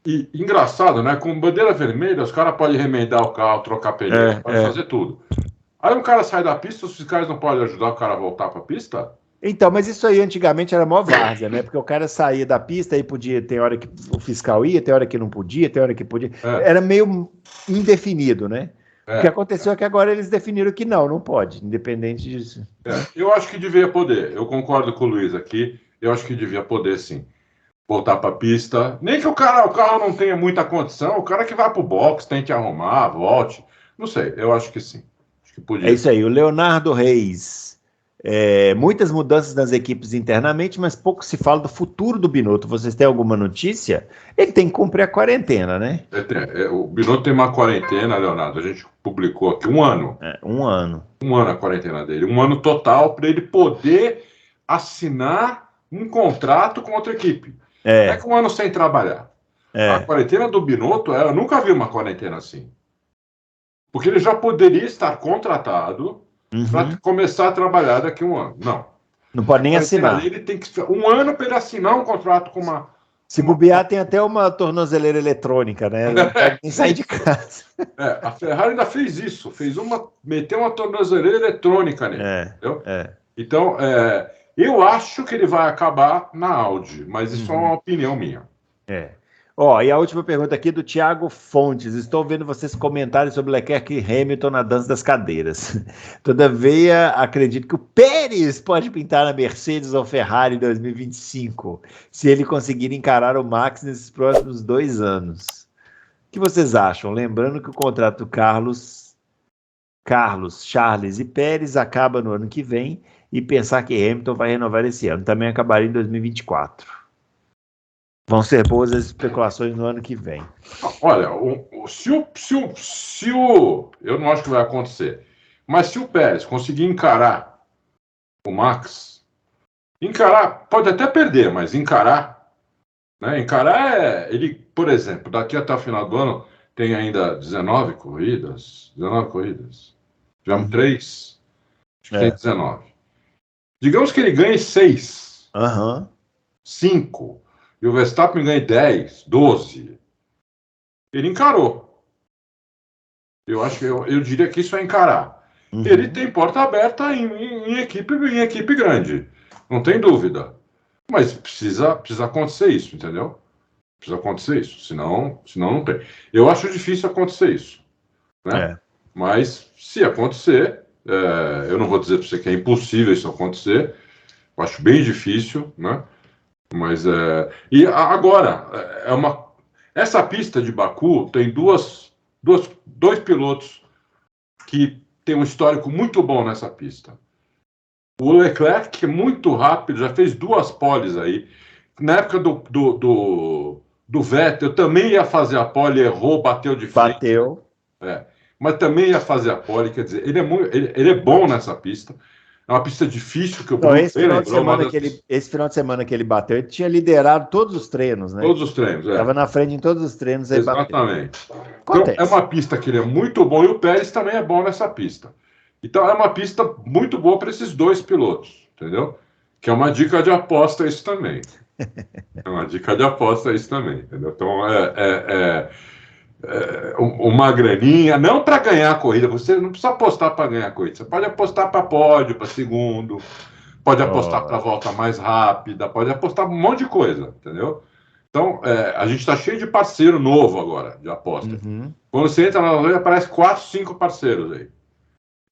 E engraçado, né? Com bandeira vermelha, os caras podem remendar o carro, trocar pneu, podem fazer tudo. Aí um cara sai da pista, os fiscais não podem ajudar o cara a voltar para a pista? Então, mas isso aí antigamente era mó várzea, né? Porque o cara saía da pista e podia, tem hora que o fiscal ia, tem hora que não podia, tem hora que podia. Era meio indefinido, né? O que aconteceu é que agora eles definiram que não pode, independente disso. Eu acho que devia poder. Eu concordo com o Luiz aqui. Eu acho que devia poder, sim. Voltar para a pista. Nem que o carro não tenha muita condição, o cara que vai para o box, tente arrumar, volte. Não sei, eu acho que sim. Acho que podia. É isso aí, o Leonardo Reis. Muitas mudanças nas equipes internamente, mas pouco se fala do futuro do Binotto. Vocês têm alguma notícia? Ele tem que cumprir a quarentena, né? O Binotto tem uma quarentena, Leonardo. A gente publicou aqui 1 ano. 1 ano. 1 ano a quarentena dele. 1 ano total para ele poder assinar um contrato com outra equipe. É que 1 ano sem trabalhar. A quarentena do Binotto, eu nunca vi uma quarentena assim. Porque ele já poderia estar contratado para Uhum. começar a trabalhar daqui a um ano. Não. Não pode nem assinar. Ele tem que um ano para ele assinar um contrato com uma. Se bobear, tem até uma tornozeleira eletrônica, né? Não pode nem sair de casa. A Ferrari ainda fez isso, meteu uma tornozeleira eletrônica nele. Entendeu? Então, eu acho que ele vai acabar na Audi, mas isso é uma opinião minha. E a última pergunta aqui do Thiago Fontes. Estou vendo vocês comentarem sobre Leclerc e Hamilton na dança das cadeiras. Todavia, acredito que o Pérez pode pintar na Mercedes ou Ferrari em 2025, se ele conseguir encarar o Max nesses próximos 2 anos. O que vocês acham? Lembrando que o contrato do Carlos, Charles e Pérez acaba no ano que vem, e pensar que Hamilton vai renovar esse ano. Também acabaria em 2024. Vão ser boas as especulações no ano que vem. Olha, eu não acho que vai acontecer, mas se o Pérez conseguir encarar o Max, pode até perder, mas encarar, né? Encarar ele, por exemplo, daqui até o final do ano tem ainda 19 corridas. Já 3, acho que tem 19. Digamos que ele ganhe 6, 5, e o Verstappen ganhe 10, 12. Ele encarou. Eu diria que isso é encarar. Ele tem porta aberta em equipe grande, não tem dúvida. Mas precisa acontecer isso, entendeu? Precisa acontecer isso, senão não tem. Eu acho difícil acontecer isso, né? Mas se acontecer, eu não vou dizer para você que é impossível isso acontecer. Eu acho bem difícil, né? Mas e agora essa pista de Baku tem dois pilotos que tem um histórico muito bom nessa pista. O Leclerc, que é muito rápido, já fez 2 poles aí. Na época do Vettel, também ia fazer a pole, errou, bateu de frente. Bateu. Mas também ia fazer a pole, quer dizer, ele é bom nessa pista. É uma pista difícil que o Bruno esse final de semana que ele bateu, ele tinha liderado todos os treinos, né? Todos os treinos, Estava na frente em todos os treinos. Exatamente. Então, é uma pista que ele é muito bom e o Pérez também é bom nessa pista. Então, é uma pista muito boa para esses 2 pilotos, entendeu? Que é uma dica de aposta isso também. Entendeu? Então, uma graninha, não para ganhar a corrida, você não precisa apostar para ganhar a corrida, você pode apostar para pódio, para segundo, pode apostar para a volta mais rápida, pode apostar um monte de coisa, entendeu? Então, a gente está cheio de parceiro novo agora, de aposta. Quando você entra na loja, aparece 4, 5 parceiros aí,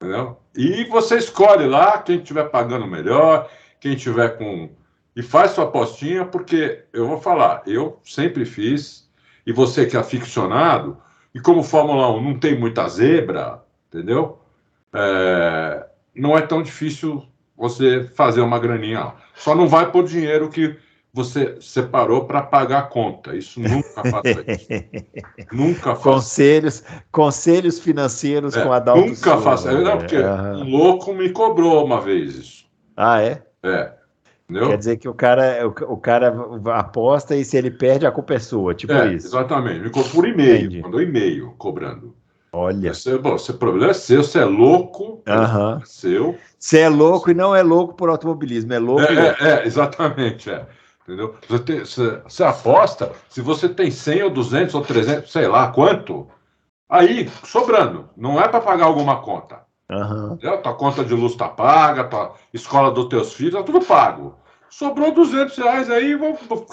entendeu? E você escolhe lá quem estiver pagando melhor, quem tiver com... E faz sua apostinha, porque eu vou falar, eu sempre fiz... E você que é aficionado, e como Fórmula 1 não tem muita zebra, entendeu? Não é tão difícil você fazer uma graninha. Só não vai por dinheiro que você separou para pagar a conta. Isso nunca faça isso. Nunca faça. Conselhos financeiros com Adalto Nunca Silva, faça. Não, porque um louco me cobrou uma vez isso. Ah, é? Entendeu? Quer dizer que o cara aposta e se ele perde, a culpa é sua, tipo isso. Exatamente. Me cobrou por e-mail, mandou e-mail cobrando. Olha. Esse problema é seu, você é louco, é seu. Você é louco e não é louco por automobilismo, é louco. Exatamente, entendeu? Você aposta, se você tem 100 ou 200 ou 300, sei lá quanto, aí sobrando, não é para pagar alguma conta. Tua conta de luz tá paga, tua escola dos teus filhos, tá tudo pago. Sobrou R$200 aí,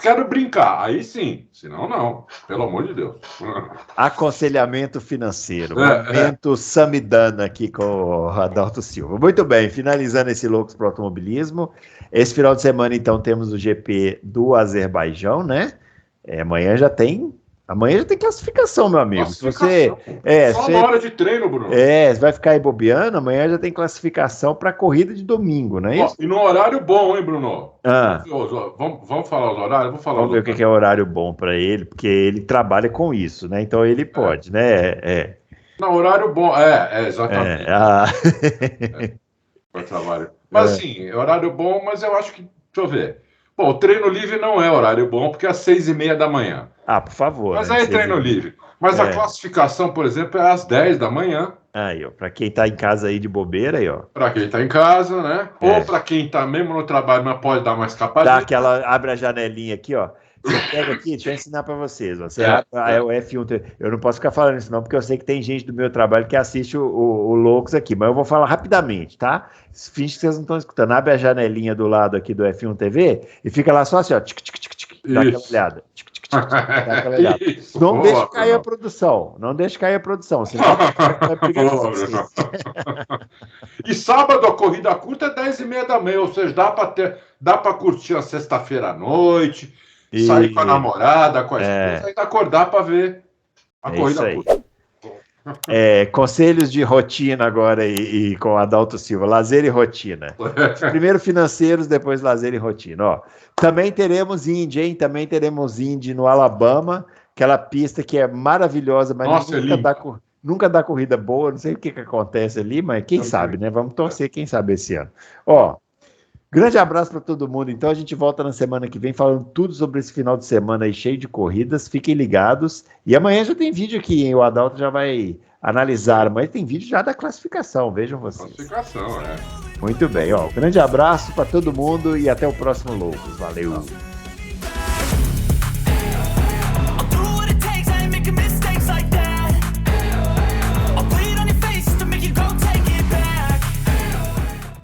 quero brincar. Aí sim, senão não, pelo amor de Deus. Aconselhamento financeiro. Momento Samidana aqui com o Adalto Silva. Muito bem, finalizando esse Loucos para o Automobilismo. Esse final de semana, então, temos o GP do Azerbaijão, né? Amanhã já tem classificação, meu amigo. Classificação. Só uma hora de treino, Bruno. Você vai ficar aí bobeando, amanhã já tem classificação para a corrida de domingo, não é isso? E no horário bom, hein, Bruno? Vamos falar os horários? Vamos ver o que é horário bom para ele, porque ele trabalha com isso, né? Então ele pode, né? Não, horário bom, exatamente. Para trabalho. Mas assim, horário bom, mas eu acho que, deixa eu ver. Bom, o treino livre não é horário bom, porque é às 6h30 da manhã. Por favor. Mas aí treino livre. Mas a classificação, por exemplo, é às 10 da manhã. Aí, ó, para quem tá em casa aí de bobeira, aí, ó. Para quem tá em casa, né? Ou para quem tá mesmo no trabalho, mas pode dar uma escapadinha. Dá aquela, abre a janelinha aqui, ó. Você pega aqui, deixa eu ensinar para vocês. Ó. Você abre o F1. Eu não posso ficar falando isso, não, porque eu sei que tem gente do meu trabalho que assiste o Loucos aqui, mas eu vou falar rapidamente, tá? Finge que vocês não estão escutando. Abre a janelinha do lado aqui do F1 TV e fica lá só assim, ó. Tic, tic, tic, tic, dá aquela olhada. Tic, tic, tic, tic, dá aquela olhada. Isso, não deixe cair a produção. Não deixe cair a produção. Senão vai brigar com vocês. E sábado a corrida curta é 10h30 da manhã, ou seja, dá para curtir a sexta-feira à noite. Sair com a namorada, com a esposa, e acordar para ver a corrida curta. Conselhos de rotina agora e com Adalto Silva, lazer e rotina. Primeiro financeiros, depois lazer e rotina. Ó, também teremos Indy, hein? Também teremos Indy no Alabama, aquela pista que é maravilhosa, mas nunca dá corrida boa, não sei o que acontece ali, mas quem sabe, né? Vamos torcer, quem sabe esse ano. Ó, grande abraço para todo mundo. Então a gente volta na semana que vem falando tudo sobre esse final de semana aí cheio de corridas. Fiquem ligados. E amanhã já tem vídeo aqui, hein? O Adalto já vai analisar. Amanhã tem vídeo já da classificação. Vejam vocês. Classificação, Muito bem. Ó, grande abraço para todo mundo e até o próximo Loucos. Valeu.